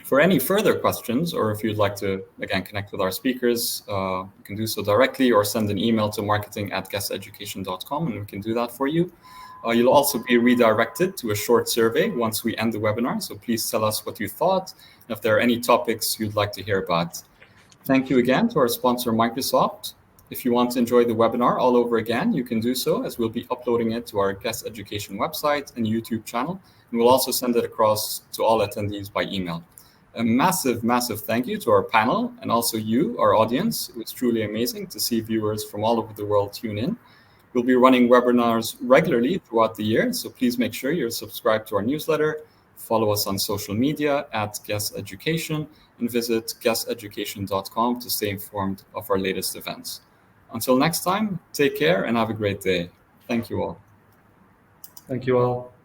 For any further questions, or if you'd like to, again, connect with our speakers, you can do so directly or send an email to marketing@gesseducation.com and we can do that for you. You'll also be redirected to a short survey once we end the webinar, so please tell us what you thought and if there are any topics you'd like to hear about. Thank you again to our sponsor, Microsoft. If you want to enjoy the webinar all over again, you can do so, as we'll be uploading it to our GESS Education website and YouTube channel, and we'll also send it across to all attendees by email. A massive, massive thank you to our panel and also you, our audience. It was truly amazing to see viewers from all over the world tune in. We'll be running webinars regularly throughout the year, so please make sure you're subscribed to our newsletter, follow us on social media @GESS Education, and visit guesseducation.com to stay informed of our latest events. Until next time, take care and have a great day. Thank you all. Thank you all.